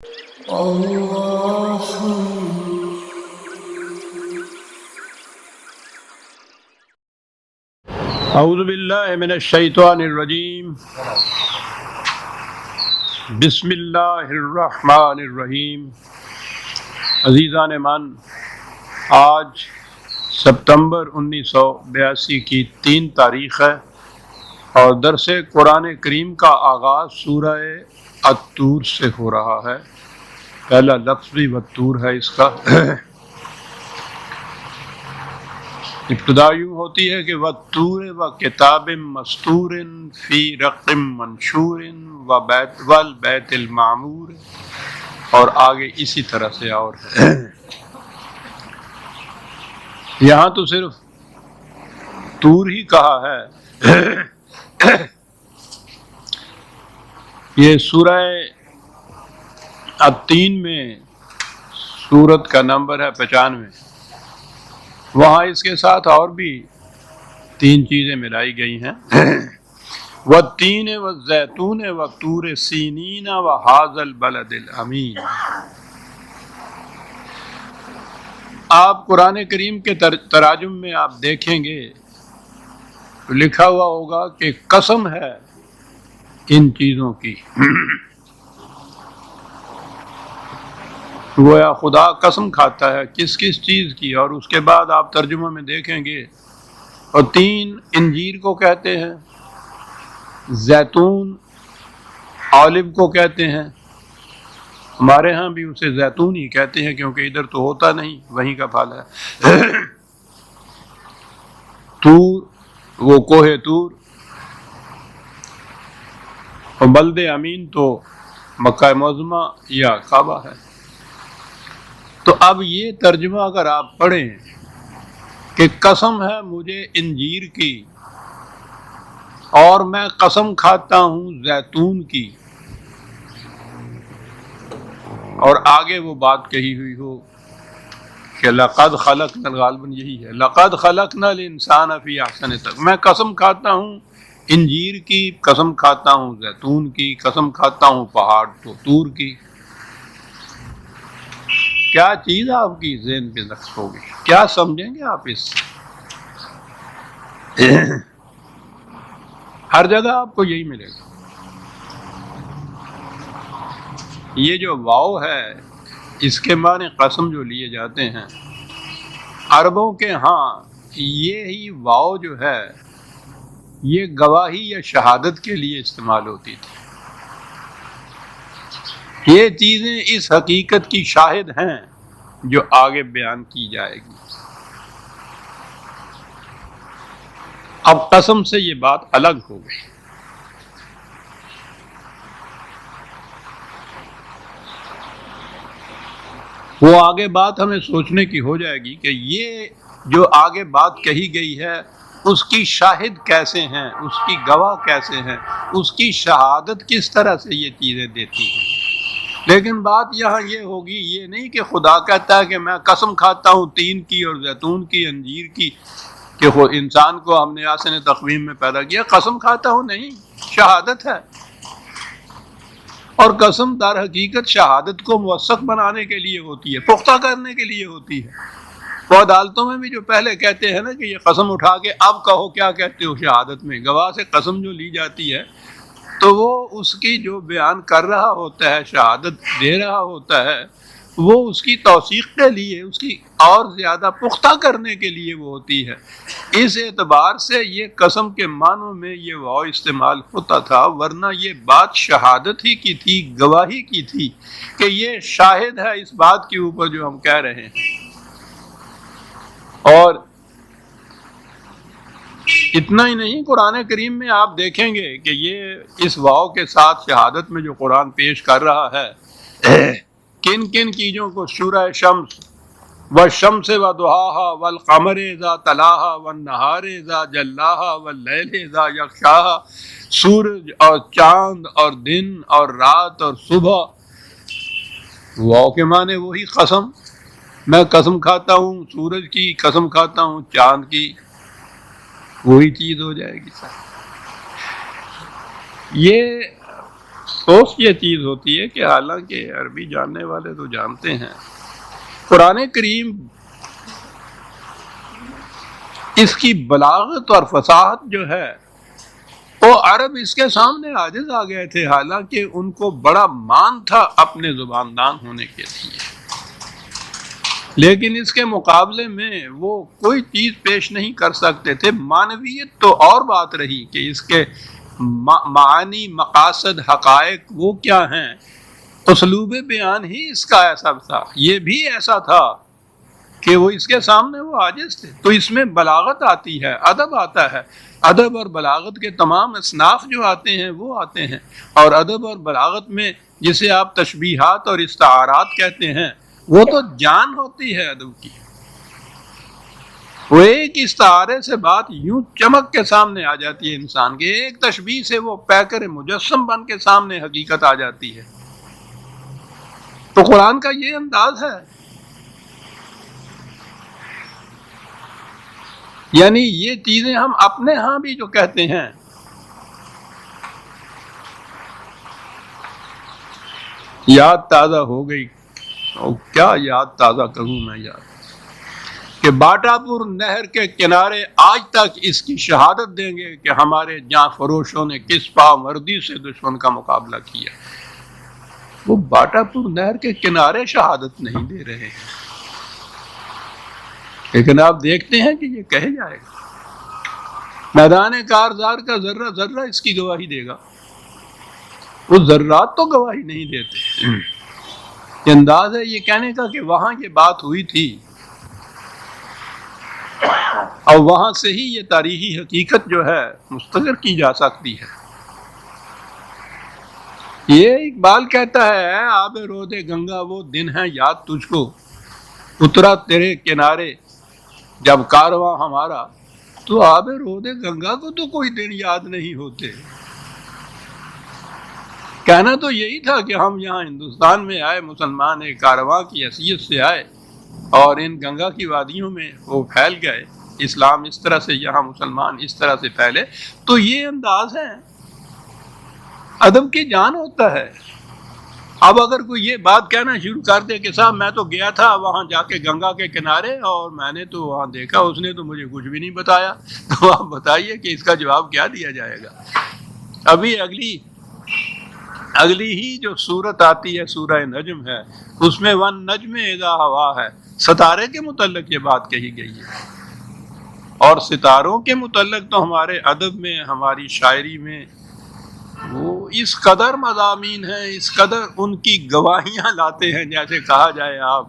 اعوذ باللہ من الشیطان الرجیم بسم اللہ الرحمن الرحیم۔ عزیزان من، آج ستمبر 1982 کی 3 تاریخ ہے اور درس قرآن کریم کا آغاز سورہ الطور سے ہو رہا ہے۔ پہلا لفظ بھی والطور ہے اس کا۔ ابتدا یوں ہوتی ہے کہ والطور و کتاب مستور فی رق منشور والبیت المعمور، اور آگے اسی طرح سے اور ہے۔ یہاں تو صرف طور ہی کہا ہے۔ یہ سورہ التین میں سورت کا نمبر ہے 95۔ وہاں اس کے ساتھ اور بھی 3 چیزیں ملائی گئی ہیں۔ والتین والزیتون وطور سینین وہذا البلد الامین۔ آپ قرآن کریم کے تراجم میں آپ دیکھیں گے تو لکھا ہوا ہوگا کہ قسم ہے ان چیزوں کی۔ گویا خدا قسم کھاتا ہے کس کس چیز کی، اور اس کے بعد آپ ترجمہ میں دیکھیں گے اور 3 انجیر کو کہتے ہیں، زیتون اولیو کو کہتے ہیں، ہمارے ہاں بھی اسے زیتون ہی کہتے ہیں کیونکہ ادھر تو ہوتا نہیں، وہیں کا پھل ہے۔ طور وہ کوہ طور، اور بلد امین تو مکہ معظمہ یا کعبہ ہے۔ تو اب یہ ترجمہ اگر آپ پڑھیں کہ قسم ہے مجھے انجیر کی اور میں قسم کھاتا ہوں زیتون کی، اور آگے وہ بات کہی ہوئی ہو کہ لقد خلقنا، غالباً یہی ہے، لقد خلقنا الانسان فی احسن تقویم، میں قسم کھاتا ہوں انجیر کی، قسم کھاتا ہوں زیتون کی، قسم کھاتا ہوں پہاڑ تو طور کی۔ کیا چیز آپ کی ذہن پہ نقش ہوگی، کیا سمجھیں گے آپ اس سے؟ ہر جگہ آپ کو یہی ملے گا۔ یہ جو واو ہے اس کے معنی قسم جو لیے جاتے ہیں، عربوں کے ہاں یہی واو جو ہے یہ گواہی یا شہادت کے لیے استعمال ہوتی تھی۔ یہ چیزیں اس حقیقت کی شاہد ہیں جو آگے بیان کی جائے گی۔ اب قسم سے یہ بات الگ ہو گئی۔ وہ آگے بات ہمیں سوچنے کی ہو جائے گی کہ یہ جو آگے بات کہی گئی ہے اس کی شاہد کیسے ہیں، اس کی گواہ کیسے ہیں، اس کی شہادت کس طرح سے یہ چیزیں دیتی ہیں۔ لیکن بات یہاں یہ ہوگی، یہ نہیں کہ خدا کہتا ہے کہ میں قسم کھاتا ہوں تین کی اور زیتون کی، انجیر کی، کہ انسان کو ہم نے احسن تقویم میں پیدا کیا، قسم کھاتا ہوں، نہیں، شہادت ہے۔ اور قسم در حقیقت شہادت کو موثق بنانے کے لیے ہوتی ہے، پختہ کرنے کے لیے ہوتی ہے۔ وہ عدالتوں میں بھی جو پہلے کہتے ہیں نا کہ یہ قسم اٹھا کے اب کہو کیا کہتے ہو شہادت میں، گواہ سے قسم جو لی جاتی ہے تو وہ اس کی جو بیان کر رہا ہوتا ہے، شہادت دے رہا ہوتا ہے، وہ اس کی توثیق کے لیے، اس کی اور زیادہ پختہ کرنے کے لیے وہ ہوتی ہے۔ اس اعتبار سے یہ قسم کے معنوں میں یہ واو استعمال ہوتا تھا، ورنہ یہ بات شہادت ہی کی تھی، گواہی کی تھی کہ یہ شاہد ہے اس بات کے اوپر جو ہم کہہ رہے ہیں۔ اور اتنا ہی نہیں، قرآن کریم میں آپ دیکھیں گے کہ یہ اس واو کے ساتھ شہادت میں جو قرآن پیش کر رہا ہے کن کن چیزوں کو، سورہ شمس، والشمس وضحاها والقمر اذا تلاها والنہار اذا جلاها واللیل اذا یغشاها، سورج اور چاند اور دن اور رات اور صبح۔ واو کے معنی وہی قسم، میں قسم کھاتا ہوں سورج کی، قسم کھاتا ہوں چاند کی، وہی چیز ہو جائے گی۔ یہ افسوس یہ چیز ہوتی ہے کہ حالانکہ عربی جاننے والے تو جانتے ہیں، قرآن کریم اس کی بلاغت اور فصاحت جو ہے وہ عرب اس کے سامنے عاجز آ گئے تھے، حالانکہ ان کو بڑا مان تھا اپنے زباندان ہونے کے لیے، لیکن اس کے مقابلے میں وہ کوئی چیز پیش نہیں کر سکتے تھے۔ معنویت تو اور بات رہی کہ اس کے معانی، مقاصد، حقائق وہ کیا ہیں، اسلوب بیان ہی اس کا ایسا تھا، یہ بھی ایسا تھا کہ وہ اس کے سامنے وہ عاجز تھے۔ تو اس میں بلاغت آتی ہے، ادب آتا ہے، ادب اور بلاغت کے تمام اصناف جو آتے ہیں وہ آتے ہیں، اور ادب اور بلاغت میں جسے آپ تشبیہات اور استعارات کہتے ہیں وہ تو جان ہوتی ہے ادب کی۔ وہ ایک استعارے سے بات یوں چمک کے سامنے آ جاتی ہے انسان کے، ایک تشبیہ سے وہ پیکر مجسم بن کے سامنے حقیقت آ جاتی ہے۔ تو قرآن کا یہ انداز ہے، یعنی یہ چیزیں ہم اپنے ہاں بھی جو کہتے ہیں، یاد تازہ ہو گئی، اور کیا یاد تازہ کروں میں یاد، کہ باٹا پور نہر کے کنارے آج تک اس کی شہادت دیں گے کہ ہمارے جاں فروشوں نے کس پامردی سے دشمن کا مقابلہ کیا۔ وہ باٹا پور نہر کے کنارے شہادت نہیں دے رہے ہیں، لیکن آپ دیکھتے ہیں کہ یہ کہے جائے گا۔ میدان کارزار کا ذرہ ذرہ اس کی گواہی دے گا، وہ ذرات تو گواہی نہیں دیتے۔ یہ انداز ہے یہ کہنے کا کہ وہاں یہ بات ہوئی تھی، اور وہاں سے ہی یہ تاریخی حقیقت جو ہے مستقر کی جا سکتی ہے۔ یہ اقبال کہتا ہے، آب رود گنگا وہ دن ہے یاد تجھ کو، اترا تیرے کنارے جب کارواں ہمارا۔ تو آب رود گنگا کو تو کوئی دن یاد نہیں ہوتے۔ کہنا تو یہی تھا کہ ہم یہاں ہندوستان میں آئے، مسلمان ایک کارواں کی حیثیت سے آئے، اور ان گنگا کی وادیوں میں وہ پھیل گئے، اسلام اس طرح سے یہاں مسلمان اس طرح سے پھیلے۔ تو یہ انداز ہے، ادب کی جان ہوتا ہے۔ اب اگر کوئی یہ بات کہنا شروع کر دے کہ صاحب میں تو گیا تھا وہاں جا کے گنگا کے کنارے، اور میں نے تو وہاں دیکھا، اس نے تو مجھے کچھ بھی نہیں بتایا، تو آپ بتائیے کہ اس کا جواب کیا دیا جائے گا۔ ابھی اگلی ہی جو سورت آتی ہے، سورہ نجم ہے، اس میں ون نجم اذا ہوا ہے، ستارے کے متعلق یہ بات کہی گئی ہے۔ اور ستاروں کے متعلق تو ہمارے ادب میں، ہماری شاعری میں وہ اس قدر مضامین ہیں، اس قدر ان کی گواہیاں لاتے ہیں، جیسے کہا جائے آپ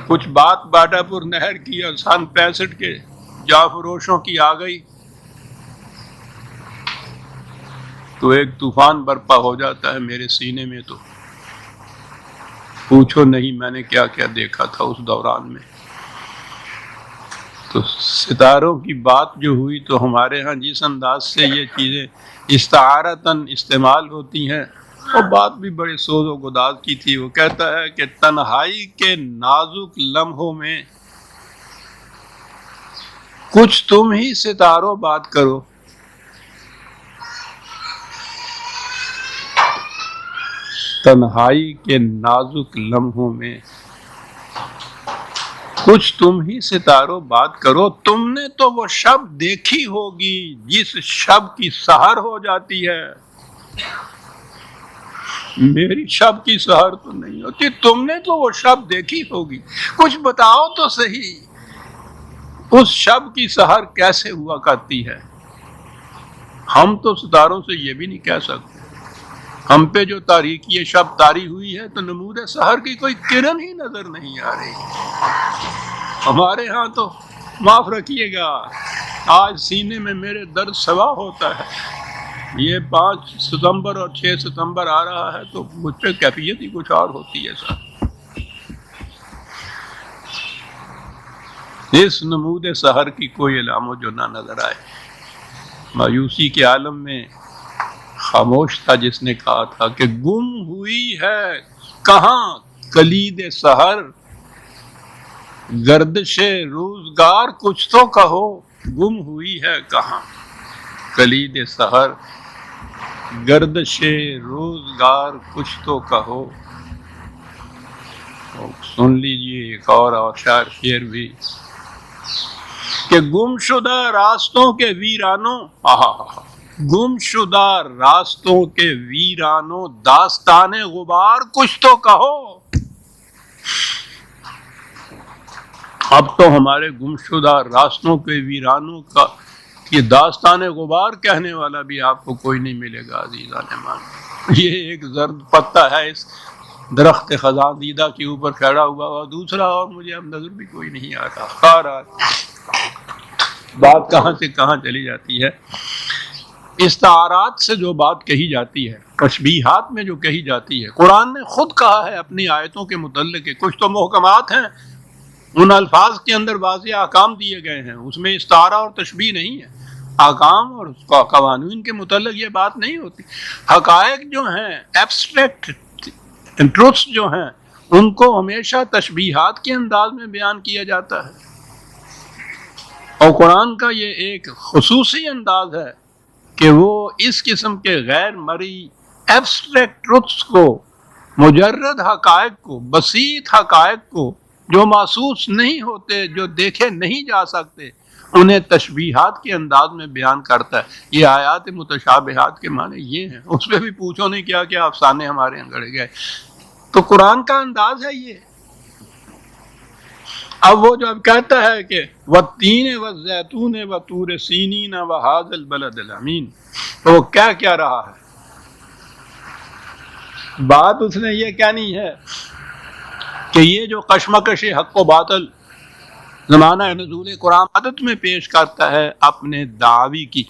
کچھ بات باٹا پور نہر کی اور سن 65 کے جاں فروشوں کی آ گئی تو ایک طوفان برپا ہو جاتا ہے میرے سینے میں، تو پوچھو نہیں میں نے کیا کیا دیکھا تھا اس دوران میں۔ تو ستاروں کی بات جو ہوئی تو ہمارے ہاں جس انداز سے یہ چیزیں استعارتاً استعمال ہوتی ہیں، وہ بات بھی بڑے سوز و گداز کی تھی۔ وہ کہتا ہے کہ تنہائی کے نازک لمحوں میں کچھ تم ہی ستاروں بات کرو، تنہائی کے نازک لمحوں میں کچھ تم ہی ستاروں بات کرو، تم نے تو وہ شب دیکھی ہوگی جس شب کی سحر ہو جاتی ہے۔ میری شب کی سحر تو نہیں ہوتی، تم نے تو وہ شب دیکھی ہوگی، کچھ بتاؤ تو صحیح اس شب کی سحر کیسے ہوا کرتی ہے۔ ہم تو ستاروں سے یہ بھی نہیں کہہ سکتے، ہم پہ جو تاریکی شب طاری ہوئی ہے تو نمود سحر کی کوئی کرن ہی نظر نہیں آ رہی۔ ہمارے ہاں تو معاف رکھیے گا، آج سینے میں میرے درد سوا ہوتا ہے، یہ 5 ستمبر اور 6 ستمبر آ رہا ہے تو مجھ پہ کیفیت ہی کچھ اور ہوتی ہے سر۔ اس نمود سحر کی کوئی علام و جو نہ نظر آئے۔ مایوسی کے عالم میں خاموش تھا جس نے کہا تھا کہ گم ہوئی ہے کہاں کلید سحر، گردش روزگار کچھ تو کہو گم ہوئی ہے کہاں۔ کلید سحر گردش روزگار کچھ تو کہو. سن لیجیے ایک اور شعر بھی کہ گم شدہ راستوں کے ویرانوں، گم شدہ راستوں کے ویرانوں داستان غبار کچھ تو کہو. اب تو ہمارے گم شدہ راستوں کے ویرانوں کا یہ داستان غبار کہنے والا بھی آپ کو کوئی نہیں ملے گا عزیزان مان. یہ ایک زرد پتا ہے اس درخت خزاں دیدہ کے اوپر کھڑا ہوا، اور دوسرا اور مجھے اب نظر بھی کوئی نہیں آ رہا. خیر بات کہاں سے کہاں چلی جاتی ہے. استعارات سے جو بات کہی جاتی ہے، تشبیہات میں جو کہی جاتی ہے، قرآن نے خود کہا ہے اپنی آیتوں کے متعلق کچھ تو محکمات ہیں، ان الفاظ کے اندر واضح احکام دیے گئے ہیں، اس میں استعارہ اور تشبیہ نہیں ہے. احکام اور قوانین کے متعلق یہ بات نہیں ہوتی. حقائق جو ہیں، ایبسٹریکٹ ٹروتھس جو ہیں، ان کو ہمیشہ تشبیہات کے انداز میں بیان کیا جاتا ہے. اور قرآن کا یہ ایک خصوصی انداز ہے کہ وہ اس قسم کے غیر مرئی ایبسٹریکٹ ٹروتھس کو، مجرد حقائق کو، بسیط حقائق کو جو محسوس نہیں ہوتے، جو دیکھے نہیں جا سکتے، انہیں تشبیہات کے انداز میں بیان کرتا ہے. یہ آیات متشابہات کے معنی یہ ہیں. اس پہ بھی پوچھو نہیں کیا کیا افسانے ہمارے انگڑے گئے. تو قرآن کا انداز ہے یہ. اب وہ جو اب کہتا ہے کہ وَالتِّينِ وَالزَّيْتُونِ وَطُورِ سِينِينَ وَهَٰذَا الْبَلَدِ الْأَمِينِ، تو وہ کیا رہا ہے. بات اس نے یہ کہنی ہے کہ یہ جو کشمکش حق و باطل زمانہ نزول قرآن عادت میں پیش کرتا ہے، اپنے دعوی کی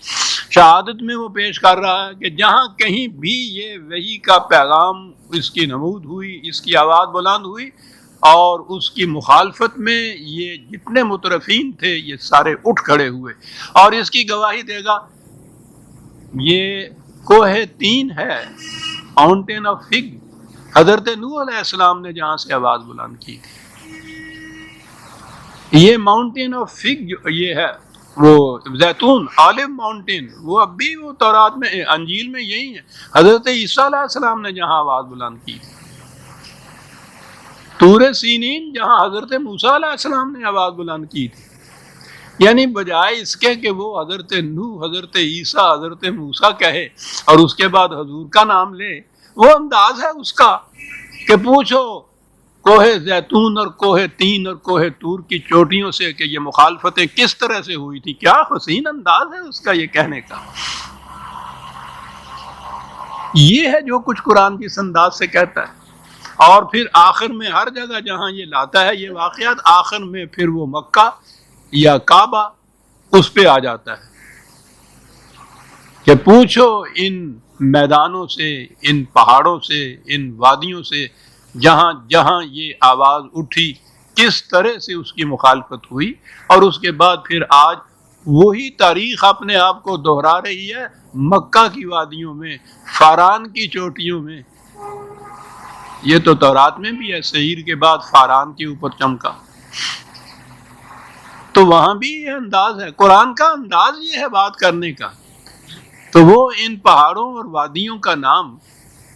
شہادت میں وہ پیش کر رہا ہے کہ جہاں کہیں بھی یہ وحی کا پیغام اس کی نمود ہوئی، اس کی آواز بلند ہوئی، اور اس کی مخالفت میں یہ جتنے مترفین تھے یہ سارے اٹھ کھڑے ہوئے. اور اس کی گواہی دے گا یہ کوہ تین ہے، ماؤنٹین آف فگ، حضرت نوح علیہ السلام نے جہاں سے آواز بلند کی تھی. یہ ماؤنٹین آف فگ جو یہ ہے، وہ زیتون عالم ماؤنٹین، وہ اب بھی وہ تورات میں، انجیل میں یہی ہے. حضرت عیسیٰ علیہ السلام نے جہاں آواز بلند کی تھی. طور سینین جہاں حضرت موسیٰ علیہ السلام نے آواز بلند کی تھی. یعنی بجائے اس کے کہ وہ حضرت نوح، حضرت عیسیٰ، حضرت موسیٰ کہے اور اس کے بعد حضور کا نام لے، وہ انداز ہے اس کا کہ پوچھو کوہ زیتون اور کوہ تین اور کوہ طور کی چوٹیوں سے کہ یہ مخالفتیں کس طرح سے ہوئی تھی. کیا حسین انداز ہے اس کا یہ کہنے کا. یہ ہے جو کچھ قرآن کس انداز سے کہتا ہے. اور پھر آخر میں ہر جگہ جہاں یہ لاتا ہے یہ واقعات، آخر میں پھر وہ مکہ یا کعبہ اس پہ آ جاتا ہے کہ پوچھو ان میدانوں سے، ان پہاڑوں سے، ان وادیوں سے جہاں جہاں یہ آواز اٹھی کس طرح سے اس کی مخالفت ہوئی. اور اس کے بعد پھر آج وہی تاریخ اپنے آپ کو دہرا رہی ہے مکہ کی وادیوں میں، فاران کی چوٹیوں میں. یہ تو تورات میں بھی ہے، سعیر کے بعد فاران کے اوپر چمکا. تو وہاں بھی یہ انداز ہے. قرآن کا انداز یہ ہے بات کرنے کا. تو وہ ان پہاڑوں اور وادیوں کا نام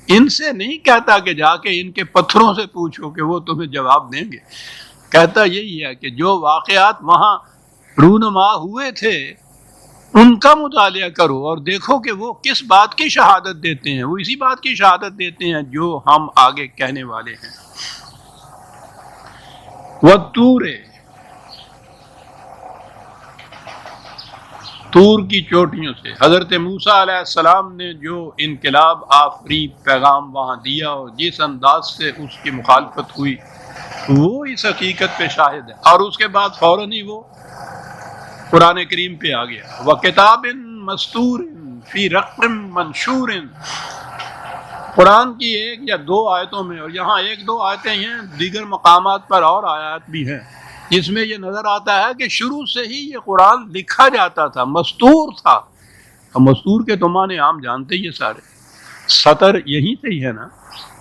ان سے نہیں کہتا کہ جا کے ان کے پتھروں سے پوچھو کہ وہ تمہیں جواب دیں گے. کہتا یہی ہے کہ جو واقعات وہاں رونما ہوئے تھے ان کا مطالعہ کرو اور دیکھو کہ وہ کس بات کی شہادت دیتے ہیں. وہ اسی بات کی شہادت دیتے ہیں جو ہم آگے کہنے والے ہیں. وَالطُّورِ، طور کی چوٹیوں سے حضرت موسیٰ علیہ السلام نے جو انقلاب آفری پیغام وہاں دیا اور جس انداز سے اس کی مخالفت ہوئی وہ اس حقیقت پہ شاہد ہے. اور اس کے بعد فوراً ہی وہ قرآن کریم پہ آ گیا. وَكِتَابٍ مَّسْطُورٍ فِي رَقٍّ مَّنشُورٍ. قرآن کی ایک یا دو آیتوں میں، اور یہاں ایک دو آیتیں ہیں، دیگر مقامات پر اور آیات بھی ہیں، جس میں یہ نظر آتا ہے کہ شروع سے ہی یہ قرآن لکھا جاتا تھا، مستور تھا. مستور کے تو معنی عام جانتے ہی سارے، سطر یہی سے ہی ہے نا.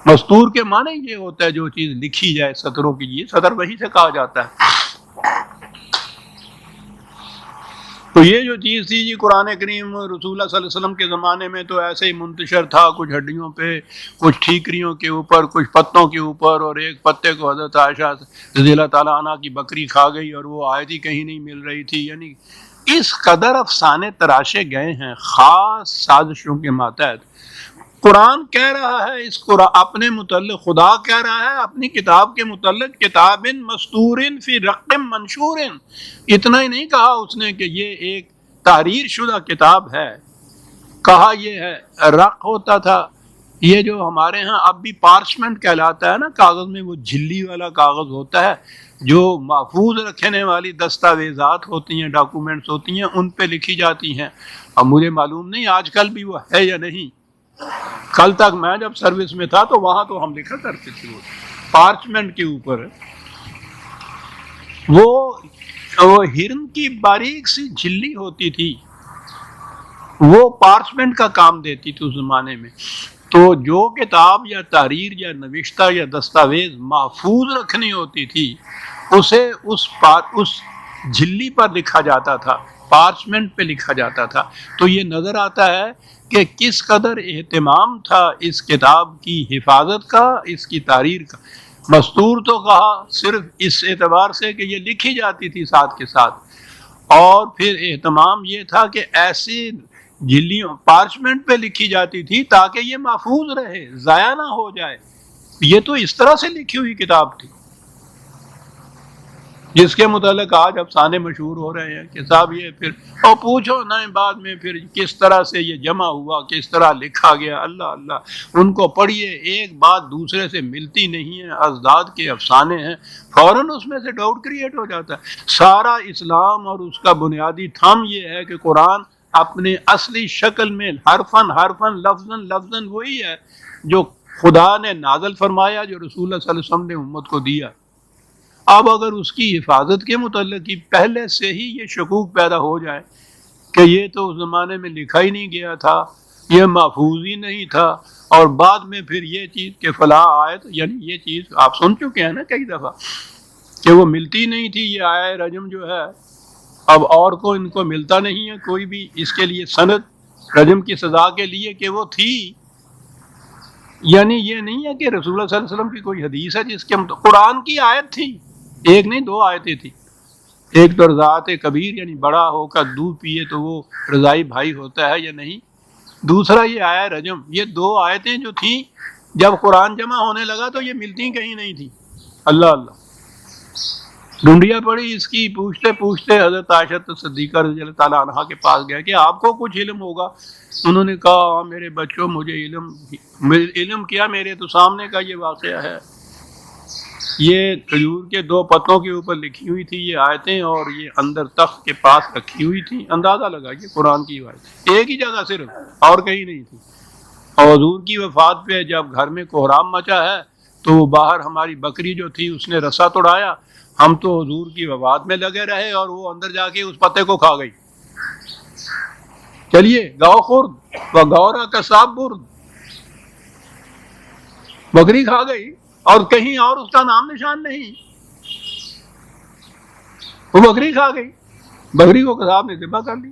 مستور کے معنی یہ ہوتا ہے جو چیز لکھی جائے سطروں کی، یہ سطر وہی سے کہا جاتا ہے. تو یہ جو چیز تھی جی قرآن کریم رسول اللہ صلی اللہ علیہ وسلم کے زمانے میں تو ایسے ہی منتشر تھا، کچھ ہڈیوں پہ، کچھ ٹھیکریوں کے اوپر، کچھ پتوں کے اوپر، اور ایک پتے کو حضرت عائشہ رضی اللہ تعالیٰ عنہ کی بکری کھا گئی اور وہ آیت ہی کہیں نہیں مل رہی تھی. یعنی اس قدر افسانے تراشے گئے ہیں خاص سازشوں کے ماتحت. قرآن کہہ رہا ہے اس قرآن اپنے متعلق، خدا کہہ رہا ہے اپنی کتاب کے متعلق کتاب مستور فی رق منشور. اتنا ہی نہیں کہا اس نے کہ یہ ایک تحریر شدہ کتاب ہے، کہا یہ ہے رق ہوتا تھا یہ جو ہمارے ہاں اب بھی پارچمنٹ کہلاتا ہے نا، کاغذ میں وہ جھلی والا کاغذ ہوتا ہے جو محفوظ رکھنے والی دستاویزات ہوتی ہیں، ڈاکومنٹس ہوتی ہیں، ان پہ لکھی جاتی ہیں. اب مجھے معلوم نہیں آج کل بھی وہ ہے یا نہیں. کل تک میں جب سروس میں تھا تو وہاں تو ہم لکھا کرتے تھے وہ پارچمنٹ کے اوپر. وہ ہرن کی باریک سی جھلی ہوتی تھی، وہ پارچمنٹ کا کام دیتی تھی اس زمانے میں. تو جو کتاب یا تحریر یا نوشتہ یا دستاویز محفوظ رکھنی ہوتی تھی اسے اس جھلی پر لکھا جاتا تھا، پارچمنٹ پہ لکھا جاتا تھا. تو یہ نظر آتا ہے کہ کس قدر اہتمام تھا اس کتاب کی حفاظت کا، اس کی تحریر کا. مستور تو کہا صرف اس اعتبار سے کہ یہ لکھی جاتی تھی ساتھ کے ساتھ، اور پھر اہتمام یہ تھا کہ ایسی جھلیوں پارچمنٹ پہ لکھی جاتی تھی تاکہ یہ محفوظ رہے، ضائع نہ ہو جائے. یہ تو اس طرح سے لکھی ہوئی کتاب تھی جس کے متعلق آج افسانے مشہور ہو رہے ہیں کہ صاحب یہ پھر اور پوچھو نہ بعد میں پھر کس طرح سے یہ جمع ہوا، کس طرح لکھا گیا. اللہ اللہ ان کو پڑھیے، ایک بات دوسرے سے ملتی نہیں ہے، ازداد کے افسانے ہیں، فوراً اس میں سے ڈاؤٹ کریٹ ہو جاتا ہے. سارا اسلام اور اس کا بنیادی تھم یہ ہے کہ قرآن اپنے اصلی شکل میں حرفاً لفظاً وہی ہے جو خدا نے نازل فرمایا، جو رسول اللہ صلی اللہ علیہ وسلم نے امت کو دیا. اب اگر اس کی حفاظت کے متعلق ہی پہلے سے ہی یہ شکوک پیدا ہو جائے کہ یہ تو اس زمانے میں لکھا ہی نہیں گیا تھا، یہ محفوظ ہی نہیں تھا، اور بعد میں پھر یہ چیز کہ فلاں آیت، یعنی یہ چیز آپ سن چکے ہیں نا کئی دفعہ کہ وہ ملتی نہیں تھی، یہ آیہ رجم جو ہے اب اور کو ان کو ملتا نہیں ہے کوئی بھی اس کے لیے سند رجم کی سزا کے لیے کہ وہ تھی. یعنی یہ نہیں ہے کہ رسول اللہ صلی اللہ علیہ وسلم کی کوئی حدیث ہے جس کے قرآن کی آیت تھی، ایک نہیں دو آیتیں تھی. ایک تو رضاعت کبیر یعنی بڑا ہو کر دودھ پیے تو وہ رضائی بھائی ہوتا ہے یا نہیں. دوسرا یہ آیا رجم، یہ دو آیتیں جو تھیں جب قرآن جمع ہونے لگا تو یہ ملتی کہیں نہیں تھی. اللہ اللہ ڈھونڈیا پڑی اس کی، پوچھتے پوچھتے حضرت عائشہ صدیقہ رضی اللہ تعالیٰ عنہا کے پاس گیا کہ آپ کو کچھ علم ہوگا. انہوں نے کہا میرے بچوں مجھے علم کیا، میرے تو سامنے کا یہ واقعہ ہے. یہ کھجور کے دو پتوں کے اوپر لکھی ہوئی تھی یہ آیتیں، اور یہ اندر تخت کے پاس رکھی ہوئی تھی. اندازہ لگائیے قرآن کی آیت ایک ہی جگہ صرف، اور کہیں نہیں تھی. اور حضور کی وفات پہ جب گھر میں کوہرام مچا ہے تو وہ باہر ہماری بکری جو تھی اس نے رسا توڑایا، ہم تو حضور کی وفات میں لگے رہے اور وہ اندر جا کے اس پتے کو کھا گئی. چلیے گاؤ خورد و گورا کا صاحب برد، بکری کھا گئی اور کہیں اور اس کا نام نشان نہیں، وہ بکری کھا گئی. بکری کو قصاب نے ذبح کر لی،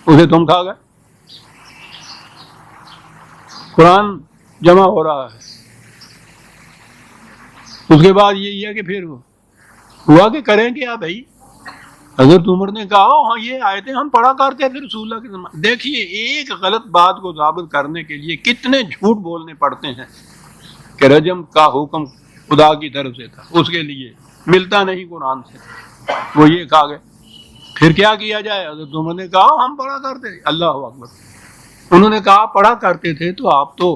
اسے تم کھا گئے. قرآن جمع ہو رہا ہے. اس کے بعد یہی ہے کہ پھر ہوا کہ کریں کیا بھائی. حضرت عمر نے کہا ہاں یہ آیتیں ہم پڑھا کرتے تھے رسول اللہ کے زمانے. دیکھیے ایک غلط بات کو ثابت کرنے کے لیے کتنے جھوٹ بولنے پڑتے ہیں کہ رجم کا حکم خدا کی طرف سے تھا، اس کے لیے ملتا نہیں قرآن سے، وہ یہ کہا گئے. پھر کیا کیا جائے؟ حضرت عمر نے کہا ہم پڑھا کرتے تھے. اللہ اکبر. انہوں نے کہا پڑھا کرتے تھے تو آپ تو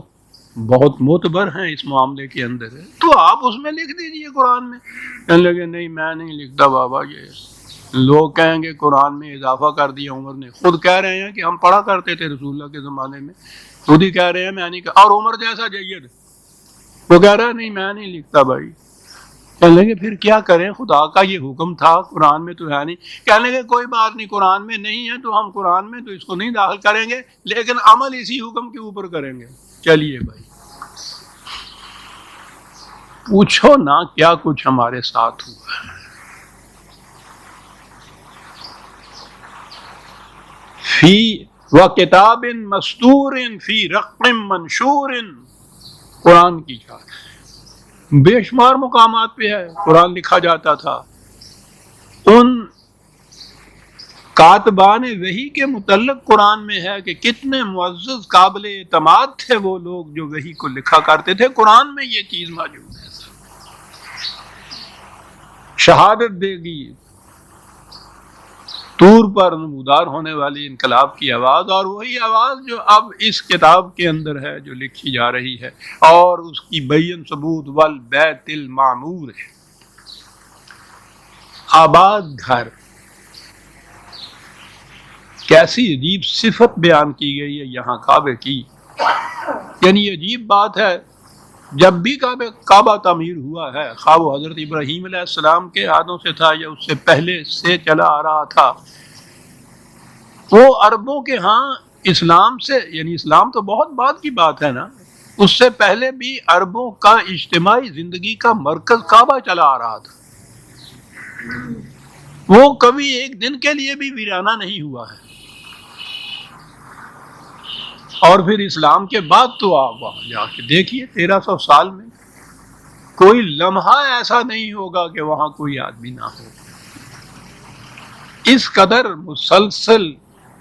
بہت معتبر ہیں اس معاملے کے اندر ہے، تو آپ اس میں لکھ دیجئے قرآن میں. کہنے لگے نہیں میں نہیں لکھتا بابا، یہ لوگ کہیں گے قرآن میں اضافہ کر دیا. عمر نے خود کہہ رہے ہیں کہ ہم پڑھا کرتے تھے رسول اللہ کے زمانے میں، خود ہی کہہ رہے ہیں میں نہیں کہا. اور عمر جیسا جید وہ کہہ رہا ہے نہیں میں نہیں لکھتا بھائی. کہنے لگے پھر کیا کریں، خدا کا یہ حکم تھا قرآن میں تو ہے نہیں. کہنے لگے کوئی بات نہیں، قرآن میں نہیں ہے تو ہم قرآن میں تو اس کو نہیں داخل کریں گے، لیکن عمل اسی حکم کے اوپر کریں گے. چلیے بھائی پوچھو نا کیا کچھ ہمارے ساتھ ہوا ہے. فی و کتاب مستور فی رق منشور، قرآن کی چاہت بے شمار مقامات پہ ہے قرآن لکھا جاتا تھا. ان کاتبان وحی کے متعلق قرآن میں ہے کہ کتنے معزز قابل اعتماد تھے وہ لوگ جو وحی کو لکھا کرتے تھے. قرآن میں یہ چیز موجود ہے. شہادت دے گی طور پر نمودار ہونے والی انقلاب کی آواز، اور وہی آواز جو اب اس کتاب کے اندر ہے جو لکھی جا رہی ہے، اور اس کی بین ثبوت والبیت المعمور ہے. آباد گھر، کیسی عجیب صفت بیان کی گئی ہے یہاں کعبے کی. یعنی عجیب بات ہے، جب بھی کعبہ تعمیر ہوا ہے، خواہ وہ حضرت ابراہیم علیہ السلام کے ہاتھوں سے تھا یا اس سے پہلے سے چلا آ رہا تھا، وہ عربوں کے ہاں اسلام سے، یعنی اسلام تو بہت بعد کی بات ہے نا، اس سے پہلے بھی عربوں کا اجتماعی زندگی کا مرکز کعبہ چلا آ رہا تھا. وہ کبھی ایک دن کے لیے بھی ویرانہ نہیں ہوا ہے. اور پھر اسلام کے بعد تو آپ وہاں جا کے دیکھیے 1300 سال میں کوئی لمحہ ایسا نہیں ہوگا کہ وہاں کوئی آدمی نہ ہو. اس قدر مسلسل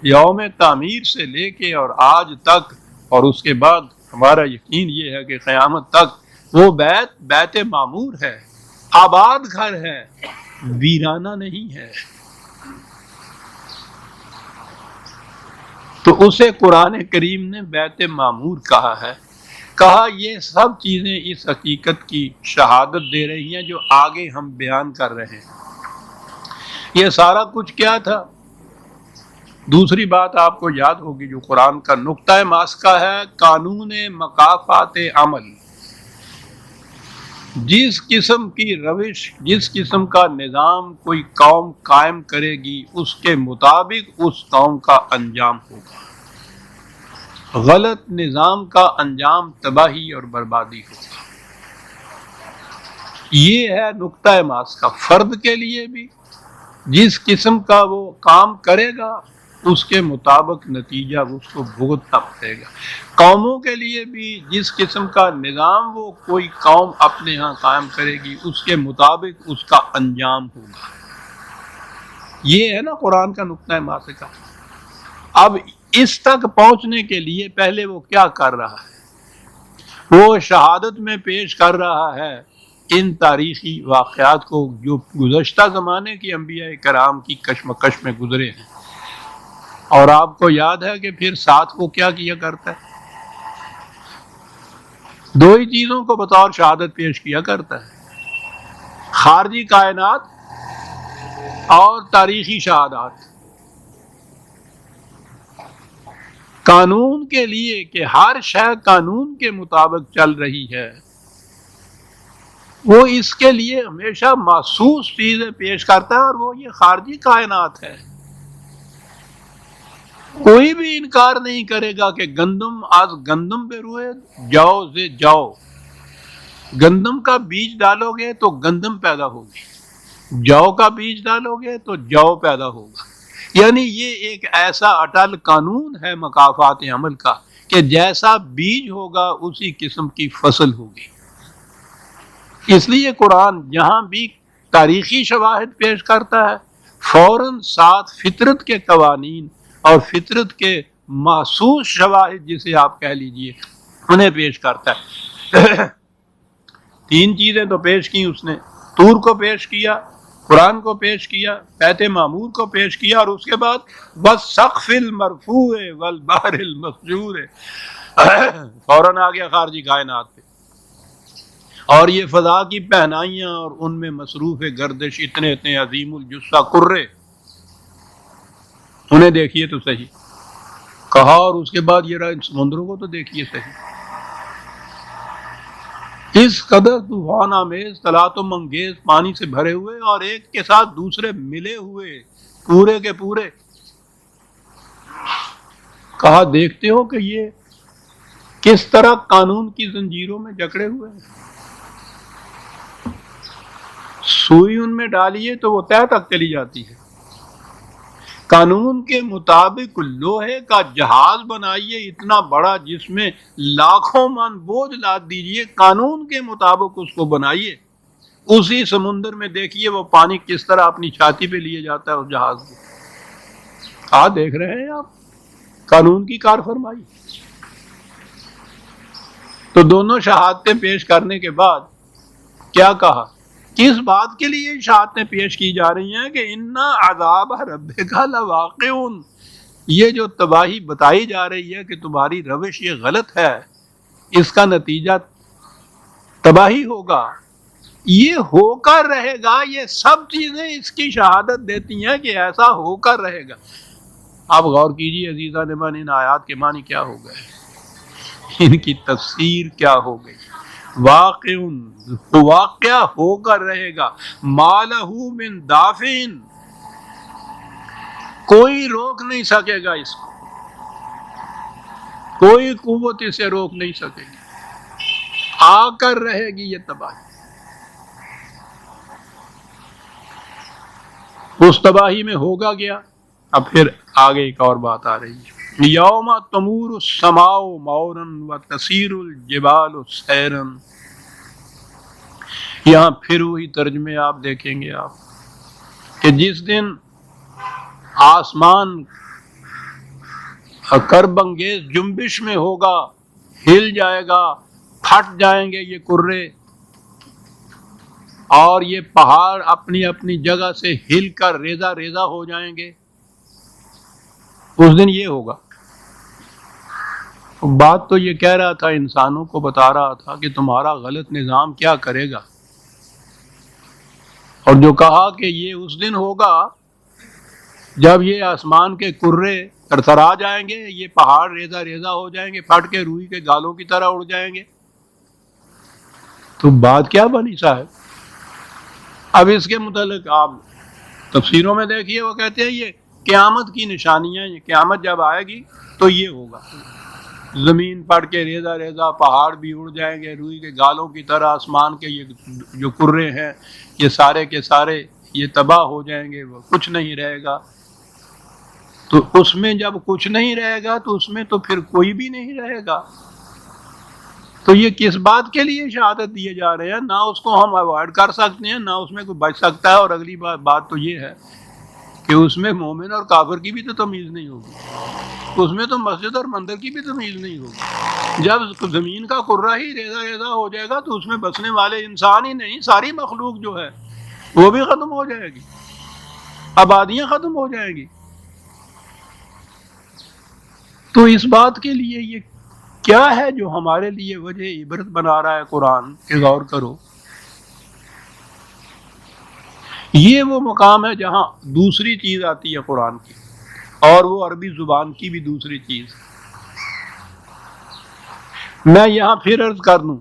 یوم تعمیر سے لے کے اور آج تک، اور اس کے بعد ہمارا یقین یہ ہے کہ قیامت تک وہ بیت معمور ہے، آباد گھر ہے، ویرانہ نہیں ہے. تو اسے قرآن کریم نے بیت معمور کہا ہے. کہا یہ سب چیزیں اس حقیقت کی شہادت دے رہی ہیں جو آگے ہم بیان کر رہے ہیں. یہ سارا کچھ کیا تھا؟ دوسری بات آپ کو یاد ہوگی جو قرآن کا نقطہ ماسکہ ہے، قانون مکافات عمل. جس قسم کی روش، جس قسم کا نظام کوئی قوم قائم کرے گی اس کے مطابق اس قوم کا انجام ہوگا. غلط نظام کا انجام تباہی اور بربادی ہوگا. یہ ہے نقطہ ماسکہ. فرد کے لیے بھی جس قسم کا وہ کام کرے گا اس کے مطابق نتیجہ اس کو بھگتنا پڑے گا. قوموں کے لیے بھی جس قسم کا نظام وہ کوئی قوم اپنے ہاں قائم کرے گی اس کے مطابق اس کا انجام ہوگا. یہ ہے نا قرآن کا نقطہ ماسکہ. اب اس تک پہنچنے کے لیے پہلے وہ کیا کر رہا ہے؟ وہ شہادت میں پیش کر رہا ہے ان تاریخی واقعات کو جو گزشتہ زمانے کی انبیاء کرام کی کشمکش میں گزرے ہیں. اور آپ کو یاد ہے کہ پھر ساتھ وہ کیا کیا کرتا ہے؟ دو ہی چیزوں کو بطور شہادت پیش کیا کرتا ہے: خارجی کائنات اور تاریخی شہادات. قانون کے لیے کہ ہر شے قانون کے مطابق چل رہی ہے، وہ اس کے لیے ہمیشہ محسوس چیزیں پیش کرتا ہے، اور وہ یہ خارجی کائنات ہے. کوئی بھی انکار نہیں کرے گا کہ گندم آج گندم پہ روئے جاؤ سے جاؤ. گندم کا بیج ڈالو گے تو گندم پیدا ہوگی، جو کا بیج ڈالو گے تو جو پیدا ہوگا. یعنی یہ ایک ایسا اٹل قانون ہے مکافات عمل کا کہ جیسا بیج ہوگا اسی قسم کی فصل ہوگی. اس لیے قرآن جہاں بھی تاریخی شواہد پیش کرتا ہے فوراً ساتھ فطرت کے قوانین اور فطرت کے محسوس شواہد جسے آپ کہہ لیجئے انہیں پیش کرتا ہے. تین چیزیں تو پیش کی اس نے: طور کو پیش کیا، قرآن کو پیش کیا، بیت معمور کو پیش کیا، اور اس کے بعد والسقف المرفوع والبحر المسجور. فوراً آ گیا خارجی کائنات پہ، اور یہ فضا کی پہنائیاں اور ان میں مصروف گردش اتنے اتنے عظیم الجثہ کرے، انہیں دیکھیے تو صحیح کہا. اور اس کے بعد یہ سمندروں کو تو دیکھیے صحیح. اس قدر طوفان آمیز تلاطم انگیز پانی سے بھرے ہوئے اور ایک کے ساتھ دوسرے ملے ہوئے پورے کے پورے. کہا دیکھتے ہو کہ یہ کس طرح قانون کی زنجیروں میں جکڑے ہوئے ہیں. سوئی ان میں ڈالیے تو وہ تہہ تک چلی جاتی ہے. قانون کے مطابق لوہے کا جہاز بنائیے اتنا بڑا جس میں لاکھوں من بوجھ لاد دیجئے، قانون کے مطابق اس کو بنائیے، اسی سمندر میں دیکھیے وہ پانی کس طرح اپنی چھاتی پہ لیے جاتا ہے اس جہاز کو۔ دیکھ رہے ہیں آپ قانون کی کار فرمائی۔ تو دونوں شہادتیں پیش کرنے کے بعد کیا کہا؟ کس بات کے لیے شہادتیں پیش کی جا رہی ہیں کہ انا عذاب ربک لواقع، یہ جو تباہی بتائی جا رہی ہے کہ تمہاری روش یہ غلط ہے، اس کا نتیجہ تباہی ہوگا، یہ ہو کر رہے گا۔ یہ سب چیزیں اس کی شہادت دیتی ہیں کہ ایسا ہو کر رہے گا۔ آپ غور کیجیے عزیزان من، ان آیات کے معنی کیا ہو گئے، ان کی تفسیر کیا ہو گئی۔ واقع، واقعہ ہو کر رہے گا، ما لہ من دافع، کوئی روک نہیں سکے گا اس کو، کوئی قوت اسے روک نہیں سکے گی، آ کر رہے گی یہ تباہی۔ اس تباہی میں ہوگا کیا؟ اب پھر آگے ایک اور بات آ رہی ہے، یوم تمور السماء مورا وتسیر الجبال سیرا۔ یہاں پھر وہی ترجمے آپ دیکھیں گے آپ کہ جس دن آسمان کرب انگیز جنبش میں ہوگا، ہل جائے گا، پھٹ جائیں گے یہ کرے، اور یہ پہاڑ اپنی اپنی جگہ سے ہل کر ریزہ ریزہ ہو جائیں گے، اس دن یہ ہوگا۔ بات تو یہ کہہ رہا تھا، انسانوں کو بتا رہا تھا کہ تمہارا غلط نظام کیا کرے گا، اور جو کہا کہ یہ اس دن ہوگا جب یہ آسمان کے کرے ترترا جائیں گے، یہ پہاڑ ریزہ ریزہ ہو جائیں گے، پھٹ کے روئی کے گالوں کی طرح اڑ جائیں گے۔ تو بات کیا بنی صاحب؟ اب اس کے متعلق آپ تفسیروں میں دیکھیے، وہ کہتے ہیں یہ قیامت کی نشانیاں، یہ قیامت جب آئے گی تو یہ ہوگا، زمین پڑ کے ریزہ ریزہ، پہاڑ بھی اڑ جائیں گے روئی کے گالوں کی طرح، آسمان کے یہ جو کرے ہیں یہ سارے کے سارے یہ تباہ ہو جائیں گے، وہ کچھ نہیں رہے گا۔ تو اس میں جب کچھ نہیں رہے گا تو اس میں تو پھر کوئی بھی نہیں رہے گا۔ تو یہ کس بات کے لیے شہادت دیے جا رہے ہیں؟ نہ اس کو ہم اوائڈ کر سکتے ہیں، نہ اس میں کوئی بچ سکتا ہے، اور اگلی بات تو یہ ہے کہ اس میں مومن اور کافر کی بھی تو تمیز نہیں ہوگی، اس میں تو مسجد اور مندر کی بھی تمیز نہیں ہوگی۔ جب زمین کا کرہ ہی ریزہ ریزہ ہو جائے گا تو اس میں بسنے والے انسان ہی نہیں، ساری مخلوق جو ہے وہ بھی ختم ہو جائے گی، آبادیاں ختم ہو جائیں گی۔ تو اس بات کے لیے یہ کیا ہے جو ہمارے لیے وجہ عبرت بنا رہا ہے قرآن کہ غور کرو۔ یہ وہ مقام ہے جہاں دوسری چیز آتی ہے قرآن کی، اور وہ عربی زبان کی بھی دوسری چیز۔ میں یہاں پھر عرض کر دوں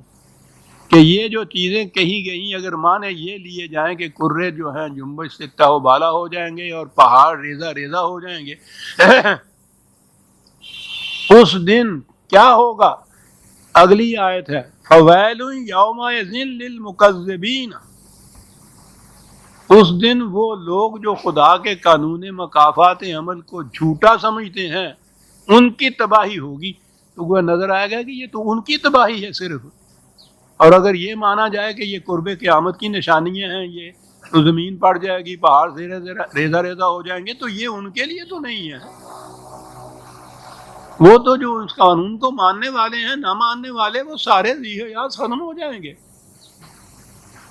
کہ یہ جو چیزیں کہی گئی اگر مانے یہ لیے جائیں کہ کرے جو ہیں جنبش سے تہ و بالا ہو جائیں گے اور پہاڑ ریزہ ریزہ ہو جائیں گے، اس دن کیا ہوگا؟ اگلی آیت ہے فویل یومئذ للمکذبین۔ اس دن وہ لوگ جو خدا کے قانون مکافات عمل کو جھوٹا سمجھتے ہیں ان کی تباہی ہوگی۔ تو وہ نظر آئے گا کہ یہ تو ان کی تباہی ہے صرف، اور اگر یہ مانا جائے کہ یہ قرب قیامت کی نشانیاں ہیں، یہ تو زمین پڑ جائے گی، پہاڑ ریزہ ریزہ ہو جائیں گے، تو یہ ان کے لیے تو نہیں ہے۔ وہ تو جو اس قانون کو ماننے والے ہیں، نہ ماننے والے، وہ سارے ذی حیاس ختم ہو جائیں گے۔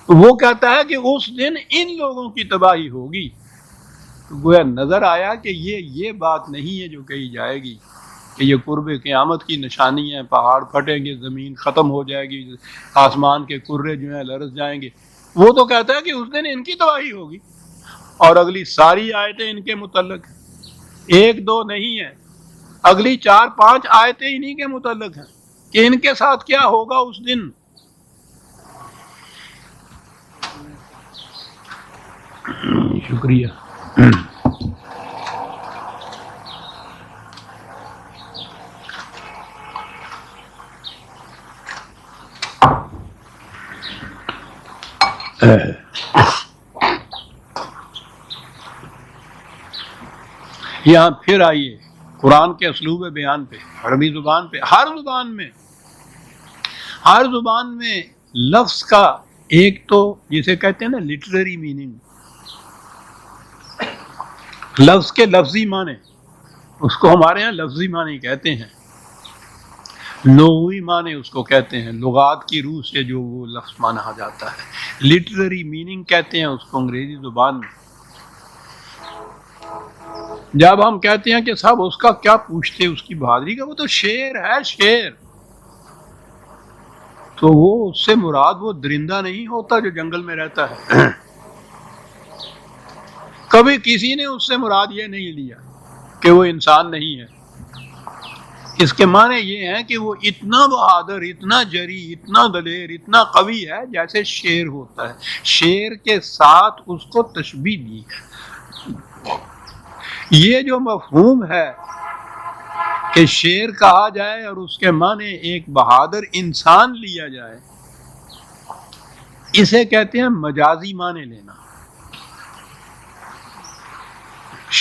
وہ کہتا ہے کہ اس دن ان لوگوں کی تباہی ہوگی۔ تو گویا نظر آیا کہ یہ بات نہیں ہے جو کہی جائے گی کہ یہ قرب قیامت کی نشانی ہے، پہاڑ پھٹیں گے، زمین ختم ہو جائے گی، آسمان کے کرے جو ہیں لرز جائیں گے۔ وہ تو کہتا ہے کہ اس دن ان کی تباہی ہوگی، اور اگلی ساری آیتیں ان کے متعلق ہیں، ایک دو نہیں ہیں، اگلی 4-5 آیتیں انہی کے متعلق ہیں کہ ان کے ساتھ کیا ہوگا اس دن۔ شکریہ۔ یہاں پھر آئیے قرآن کے اسلوب بیان پہ، عربی زبان پہ، ہر زبان میں لفظ کا ایک تو جسے کہتے ہیں نا لٹریری میننگ، لفظ کے لفظی معنی، اس کو ہمارے ہاں لفظی معنی کہتے ہیں، لغوی معنی اس کو کہتے ہیں، لغات کی روح سے جو وہ لفظ مانا جاتا ہے، لٹریری میننگ کہتے ہیں اس کو انگریزی زبان میں۔ جب ہم کہتے ہیں کہ صاحب اس کا کیا پوچھتے اس کی بہادری کا، وہ تو شیر ہے، شیر، تو وہ اس سے مراد وہ درندہ نہیں ہوتا جو جنگل میں رہتا ہے۔ کبھی کسی نے اس سے مراد یہ نہیں لیا کہ وہ انسان نہیں ہے، اس کے معنی یہ ہے کہ وہ اتنا بہادر، اتنا جری، اتنا دلیر، اتنا قوی ہے جیسے شیر ہوتا ہے، شیر کے ساتھ اس کو تشبیہ دی ہے۔ یہ جو مفہوم ہے کہ شیر کہا جائے اور اس کے معنی ایک بہادر انسان لیا جائے، اسے کہتے ہیں مجازی معنی لینا۔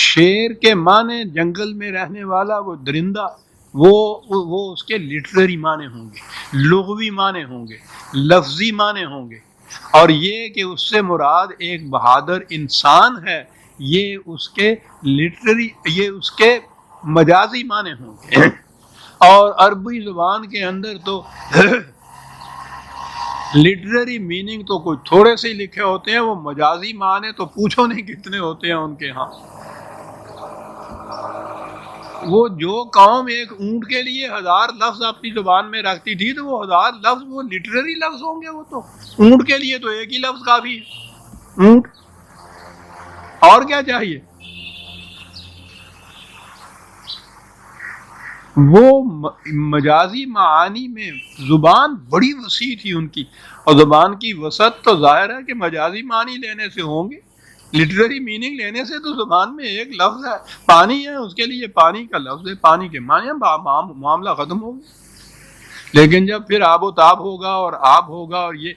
شیر کے معنی جنگل میں رہنے والا وہ درندہ، وہ اس کے لٹریری معنی ہوں گے، لغوی معنی ہوں گے، لفظی معنی ہوں گے، اور یہ کہ اس سے مراد ایک بہادر انسان ہے، یہ اس کے لٹریری، یہ اس کے مجازی معنی ہوں گے۔ اور عربی زبان کے اندر تو لٹریری میننگ تو کوئی تھوڑے سے لکھے ہوتے ہیں، وہ مجازی معنی تو پوچھو نہیں کتنے ہوتے ہیں ان کے ہاں۔ وہ جو قوم ایک اونٹ کے لیے 1000 لفظ اپنی زبان میں رکھتی تھی، تو وہ 1000 لفظ وہ لٹریری لفظ ہوں گے، وہ تو اونٹ کے لیے تو ایک ہی لفظ کافی ہے، اونٹ، اور کیا چاہیے۔ وہ مجازی معانی میں زبان بڑی وسیع تھی ان کی، اور زبان کی وسعت تو ظاہر ہے کہ مجازی معنی لینے سے ہوں گے، لٹریری میننگ لینے سے تو زبان میں ایک لفظ ہے، پانی ہے، اس کے لیے پانی کا لفظ ہے، پانی کے معنی معاملہ ختم ہو گیا۔ لیکن جب پھر آب و تاب ہوگا اور آب ہوگا اور یہ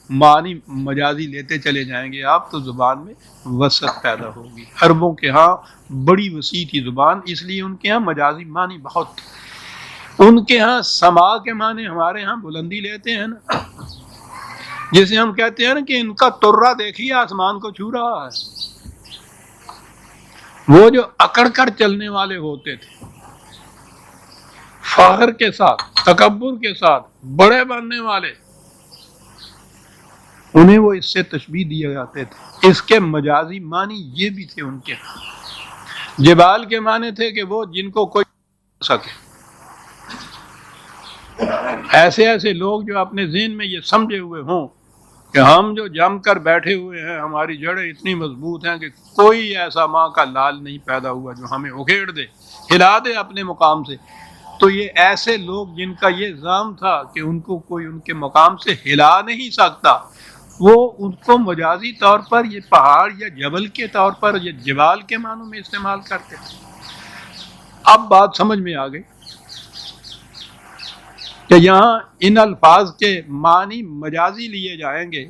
معنی مجازی لیتے چلے جائیں گے آپ، تو زبان میں وسعت پیدا ہوگی۔ عربوں کے ہاں بڑی وسیع تھی زبان، اس لیے ان کے ہاں مجازی معنی بہت تھے۔ ان کے ہاں سما کے معنی ہمارے ہاں بلندی لیتے ہیں نا، جسے ہم کہتے ہیں نا کہ ان کا ترا دیکھیے آسمان کو چھو رہا ہے۔ وہ جو اکڑ کر چلنے والے ہوتے تھے، فخر کے ساتھ، تکبر کے ساتھ، بڑے بننے والے، انہیں وہ اس سے تشبیہ دیے جاتے تھے۔ اس کے مجازی معنی یہ بھی تھے ان کے ہاں۔ جبال کے معنی تھے کہ وہ جن کو کوئی نہ سکے، ایسے لوگ جو اپنے ذہن میں یہ سمجھے ہوئے ہوں کہ ہم جو جم کر بیٹھے ہوئے ہیں، ہماری جڑیں اتنی مضبوط ہیں کہ کوئی ایسا ماں کا لال نہیں پیدا ہوا جو ہمیں اکھیڑ دے، ہلا دے اپنے مقام سے۔ تو یہ ایسے لوگ جن کا یہ زعم تھا کہ ان کو کوئی ان کے مقام سے ہلا نہیں سکتا، وہ ان کو مجازی طور پر یہ پہاڑ یا جبل کے طور پر یا جبال کے معنوں میں استعمال کرتے تھے۔ اب بات سمجھ میں آ گئی کہ یہاں ان الفاظ کے معنی مجازی لیے جائیں گے،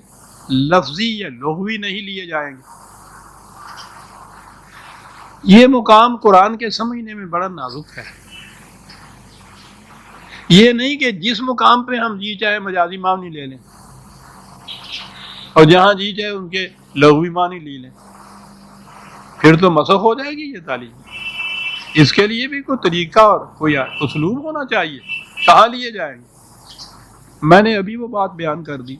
لفظی یا لغوی نہیں لیے جائیں گے۔ یہ مقام قرآن کے سمجھنے میں بڑا نازک ہے۔ یہ نہیں کہ جس مقام پہ ہم جی چاہے مجازی معنی لے لیں اور جہاں جی چاہے ان کے لغوی معنی لے لیں، پھر تو مسخ ہو جائے گی یہ تعلیم۔ اس کے لیے بھی کوئی طریقہ اور کوئی اسلوب ہونا چاہیے، کہاں لیے جائیں گے۔ میں نے ابھی وہ بات بیان کر دی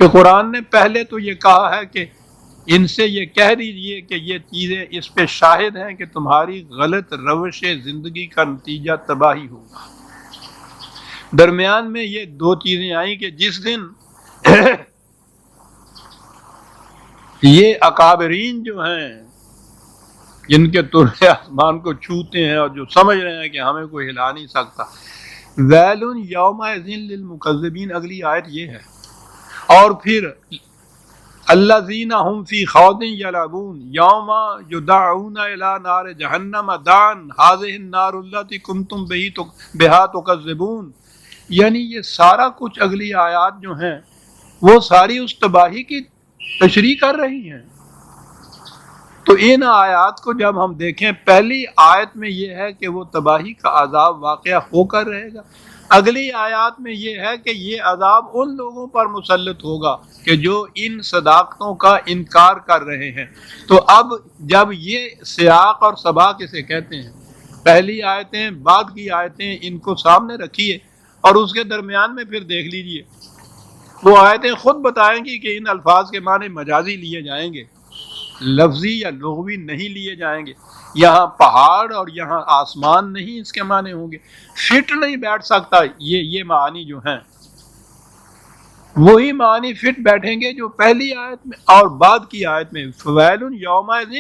کہ قرآن نے پہلے تو یہ کہا ہے کہ ان سے یہ کہہ دیجئے کہ یہ چیزیں اس پہ شاہد ہیں کہ تمہاری غلط روش زندگی کا نتیجہ تباہی ہوگا۔ درمیان میں یہ دو چیزیں آئیں کہ جس دن یہ اکابرین جو ہیں، جن کے ترے آسمان کو چھوتے ہیں اور جو سمجھ رہے ہیں کہ ہمیں کوئی ہلا نہیں سکتا، ویل یومئذ للمکذبین، اگلی آیت یہ ہے۔ اور پھر الذین هم فی خوض یلعبون یوم یدعون الی نار جہنم دعا ھذہ النار التی کنتم بہا تکذبون، یعنی یہ سارا کچھ اگلی آیات جو ہیں وہ ساری اس تباہی کی تشریح کر رہی ہیں۔ تو ان آیات کو جب ہم دیکھیں، پہلی آیت میں یہ ہے کہ وہ تباہی کا عذاب واقعہ ہو کر رہے گا، اگلی آیات میں یہ ہے کہ یہ عذاب ان لوگوں پر مسلط ہوگا کہ جو ان صداقتوں کا انکار کر رہے ہیں۔ تو اب جب یہ سیاق اور سباق اسے کہتے ہیں، پہلی آیتیں بعد کی آیتیں، ان کو سامنے رکھیے اور اس کے درمیان میں پھر دیکھ لیجئے، وہ آیتیں خود بتائیں گی کہ ان الفاظ کے معنی مجازی لیے جائیں گے، لفظی یا لغوی نہیں لیے جائیں گے۔ یہاں پہاڑ اور یہاں آسمان نہیں اس کے معنی ہوں گے، فٹ نہیں بیٹھ سکتا۔ یہ معنی جو ہیں وہی معنی فٹ بیٹھیں گے جو پہلی آیت میں اور بعد کی آیت میں، فویل یومئذ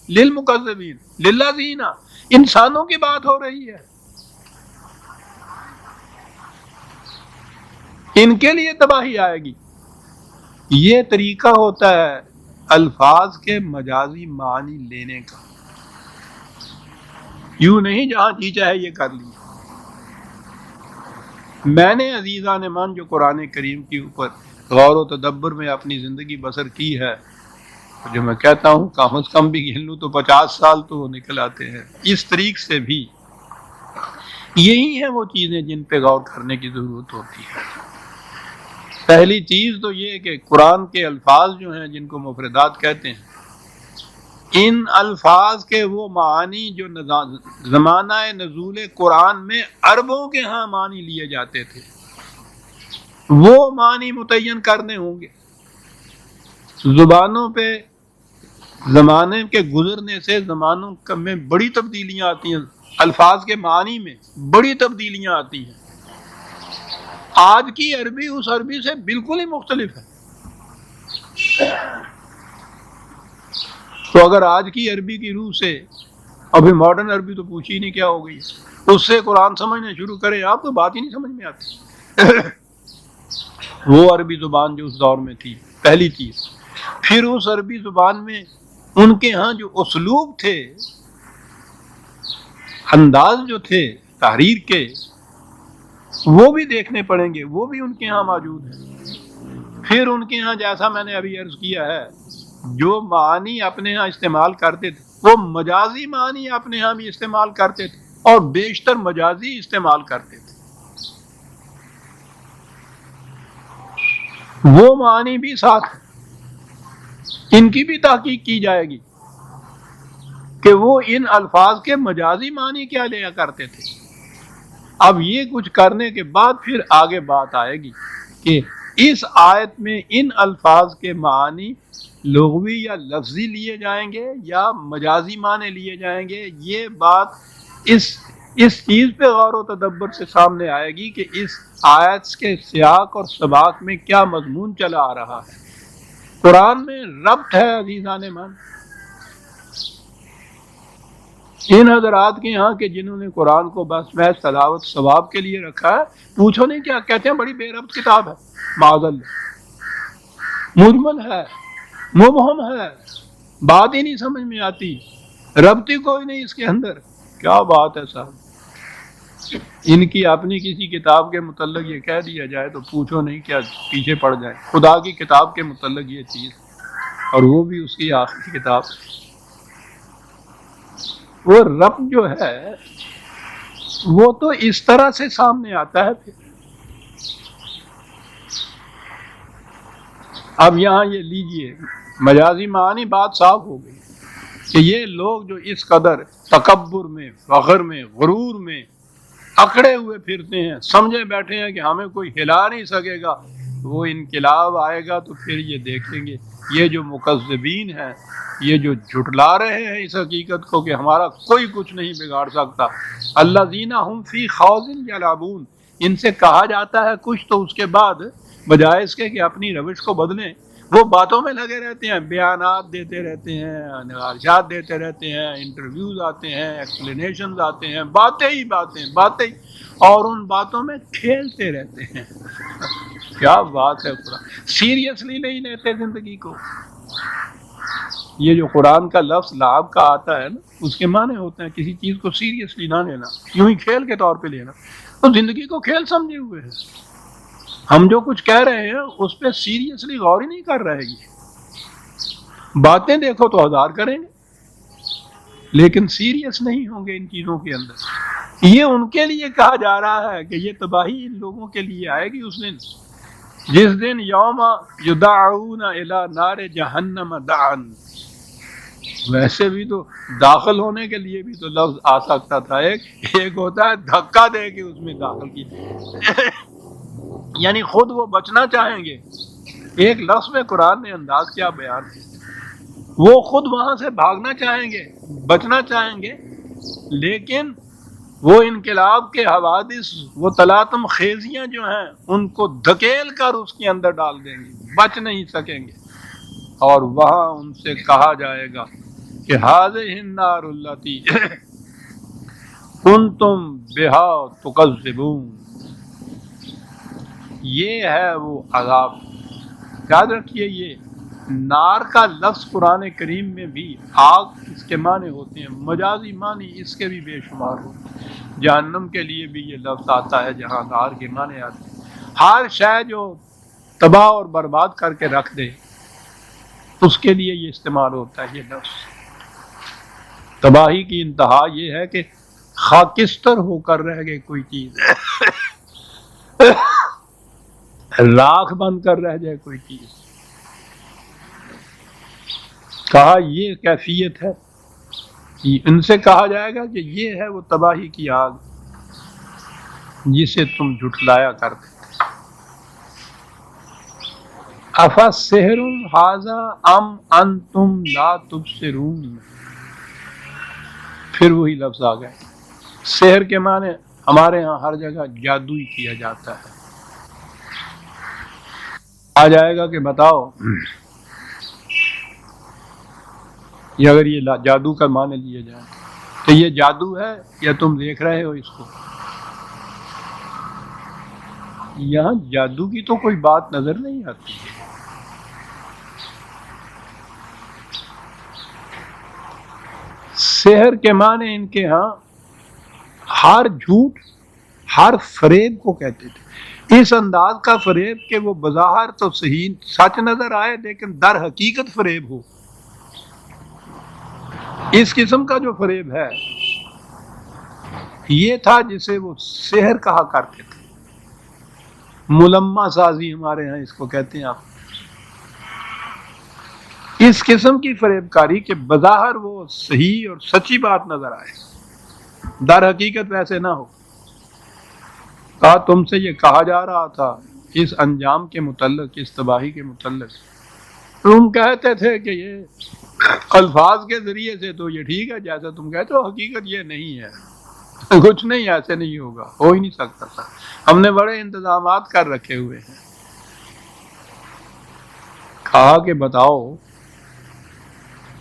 للمکذبین، للذین، انسانوں کی بات ہو رہی ہے، ان کے لیے تباہی آئے گی۔ یہ طریقہ ہوتا ہے الفاظ کے مجازی معنی لینے کا، یوں نہیں جہاں جی چاہے یہ کر لیا۔ میں نے عزیزان من جو قرآن کریم کے اوپر غور و تدبر میں اپنی زندگی بسر کی ہے، جو میں کہتا ہوں کم از کم بھی گن لوں تو 50 سال تو نکل آتے ہیں، اس طریق سے بھی یہی ہیں وہ چیزیں جن پہ غور کرنے کی ضرورت ہوتی ہے۔ پہلی چیز تو یہ کہ قرآن کے الفاظ جو ہیں جن کو مفردات کہتے ہیں، ان الفاظ کے وہ معنی جو زمانہ نزول قرآن میں عربوں کے ہاں معنی لیے جاتے تھے، وہ معنی متعین کرنے ہوں گے۔ زبانوں پہ زمانے کے گزرنے سے زمانوں میں بڑی تبدیلیاں آتی ہیں، الفاظ کے معنی میں بڑی تبدیلیاں آتی ہیں۔ آج کی عربی اس عربی سے بالکل ہی مختلف ہے۔ تو اگر آج کی عربی کی روح سے، ابھی ماڈرن عربی تو پوچھی نہیں کیا ہو گئی، اس سے قرآن سمجھنا شروع کریں آپ تو بات ہی نہیں سمجھ میں آتی۔ وہ عربی زبان جو اس دور میں تھی، پہلی چیز۔ پھر اس عربی زبان میں ان کے ہاں جو اسلوب تھے، انداز جو تھے تحریر کے، وہ بھی دیکھنے پڑیں گے، وہ بھی ان کے ہاں موجود ہیں۔ پھر ان کے ہاں جیسا میں نے ابھی عرض کیا ہے، جو معنی اپنے ہاں استعمال کرتے تھے وہ مجازی معنی اپنے ہاں بھی استعمال کرتے تھے، اور بیشتر مجازی استعمال کرتے تھے۔ وہ معنی بھی ساتھ ان کی بھی تحقیق کی جائے گی کہ وہ ان الفاظ کے مجازی معنی کیا لیا کرتے تھے۔ اب یہ کچھ کرنے کے بعد پھر آگے بات آئے گی کہ اس آیت میں ان الفاظ کے معنی لغوی یا لفظی لیے جائیں گے یا مجازی معنی لیے جائیں گے۔ یہ بات اس چیز پہ غور و تدبر سے سامنے آئے گی کہ اس آیت کے سیاق اور سباق میں کیا مضمون چلا آ رہا ہے۔ قرآن میں ربط ہے عزیزان من۔ ان حضرات کے یہاں کہ جنہوں نے قرآن کو بس محض تلاوت ثواب کے لیے رکھا ہے، پوچھو نہیں کیا کہتے ہیں، بڑی بے ربط کتاب ہے، معاذ اللہ، مجمل ہے، مبہم ہے، بات ہی نہیں سمجھ میں آتی، ربط ہی کوئی نہیں اس کے اندر۔ کیا بات ہے صاحب، ان کی اپنی کسی کتاب کے متعلق یہ کہہ دیا جائے تو پوچھو نہیں کیا پیچھے پڑ جائے۔ خدا کی کتاب کے متعلق یہ چیز، اور وہ بھی اس کی آخری کتاب، وہ رب جو ہے وہ تو اس طرح سے سامنے آتا ہے۔ پھر اب یہاں یہ لیجئے مجازی معنی، بات صاف ہو گئی کہ یہ لوگ جو اس قدر تکبر میں، فخر میں، غرور میں اکڑے ہوئے پھرتے ہیں، سمجھے بیٹھے ہیں کہ ہمیں کوئی ہلا نہیں سکے گا، وہ انقلاب آئے گا تو پھر یہ دیکھیں گے یہ جو مکذبین ہیں، یہ جو جھٹلا رہے ہیں اس حقیقت کو کہ ہمارا کوئی کچھ نہیں بگاڑ سکتا، الذین ہم فی خوض یلعبون، ان سے کہا جاتا ہے کچھ تو اس کے بعد بجائے اس کے کہ اپنی روش کو بدلیں، وہ باتوں میں لگے رہتے ہیں، بیانات دیتے رہتے ہیں، ارشاد دیتے رہتے ہیں، انٹرویوز آتے ہیں، ایکسپلینیشنز آتے ہیں، باتیں ہی باتیں، اور ان باتوں میں کھیلتے رہتے ہیں۔ کیا بات ہے، قرآن سیریسلی نہیں لیتے زندگی کو۔ یہ جو قرآن کا لفظ لعب کا آتا ہے نا، اس کے معنی ہوتے ہیں کسی چیز کو سیریسلی نہ لینا، یوں ہی کھیل کے طور پہ لینا۔ تو زندگی کو کھیل سمجھے ہوئے ہیں، ہم جو کچھ کہہ رہے ہیں اس پہ سیریسلی غور ہی نہیں کر رہے گی۔ باتیں دیکھو تو ہزار کریں گے لیکن سیریس نہیں ہوں گے ان چیزوں کے اندر۔ یہ ان کے لیے کہا جا رہا ہے کہ یہ تباہی ان لوگوں کے لیے آئے گی اس دن، جس دن یوم یدعون الی نار جہنم دعا۔ ویسے بھی تو داخل ہونے کے لیے بھی تو لفظ آ سکتا تھا، ایک ہوتا ہے دھکا دے کے اس میں داخل کیا یعنی خود وہ بچنا چاہیں گے۔ ایک لفظ میں قرآن نے انداز کیا بیان کیا، وہ خود وہاں سے بھاگنا چاہیں گے، بچنا چاہیں گے، لیکن وہ انقلاب کے حوادث، وہ تلاطم خیزیاں جو ہیں ان کو دھکیل کر اس کے اندر ڈال دیں گے، بچ نہیں سکیں گے۔ اور وہاں ان سے کہا جائے گا کہ هذه النار التي كنتم بها تكذبون، یہ ہے وہ عذاب۔ یاد رکھیے یہ نار کا لفظ قرآن کریم میں بھی آگ اس کے معنی ہوتے ہیں، مجازی معنی اس کے بھی بے شمار ہوتے ہیں۔ جہنم کے لیے بھی یہ لفظ آتا ہے جہاں نار کے معنی آتے ہیں۔ ہر شے جو تباہ اور برباد کر کے رکھ دے اس کے لیے یہ استعمال ہوتا ہے یہ لفظ۔ تباہی کی انتہا یہ ہے کہ خاکستر ہو کر رہ گئے کوئی چیز راکھ بن کر رہ جائے کوئی چیز۔ کہا یہ کیفیت ہے، ان سے کہا جائے گا کہ یہ ہے وہ تباہی کی آگ جسے تم جھٹلایا کرتے۔ افسحر ھذا ام انتم لا تبصرون، پھر وہی لفظ آ گئے۔ سحر کے معنی ہمارے ہاں ہر جگہ جادو ہی کیا جاتا ہے۔ آ جائے گا کہ بتاؤ یہ اگر یہ جادو کا معنی لیے جائے تو یہ جادو ہے یا تم دیکھ رہے ہو اس کو؟ یہاں جادو کی تو کوئی بات نظر نہیں آتی۔ سحر کے معنی ان کے ہاں ہر جھوٹ، ہر فریب کو کہتے تھے۔ اس انداز کا فریب کہ وہ بظاہر تو صحیح سچ نظر آئے لیکن در حقیقت فریب ہو، اس قسم کا جو فریب ہے یہ تھا جسے وہ سحر کہا کرتے تھے۔ ملمہ سازی ہمارے ہاں اس کو کہتے ہیں۔ آپ اس قسم کی فریب کاری کہ بظاہر وہ صحیح اور سچی بات نظر آئے، در حقیقت ویسے نہ ہو۔ کہا تم سے یہ کہا جا رہا تھا اس انجام کے متعلق، اس تباہی کے متعلق، تم کہتے تھے کہ یہ الفاظ کے ذریعے سے تو یہ ٹھیک ہے جیسا تم کہتے ہو، حقیقت یہ نہیں ہے، کچھ نہیں، ایسے نہیں ہوگا، ہو ہی نہیں سکتا تھا، ہم نے بڑے انتظامات کر رکھے ہوئے ہیں۔ کہا کہ بتاؤ،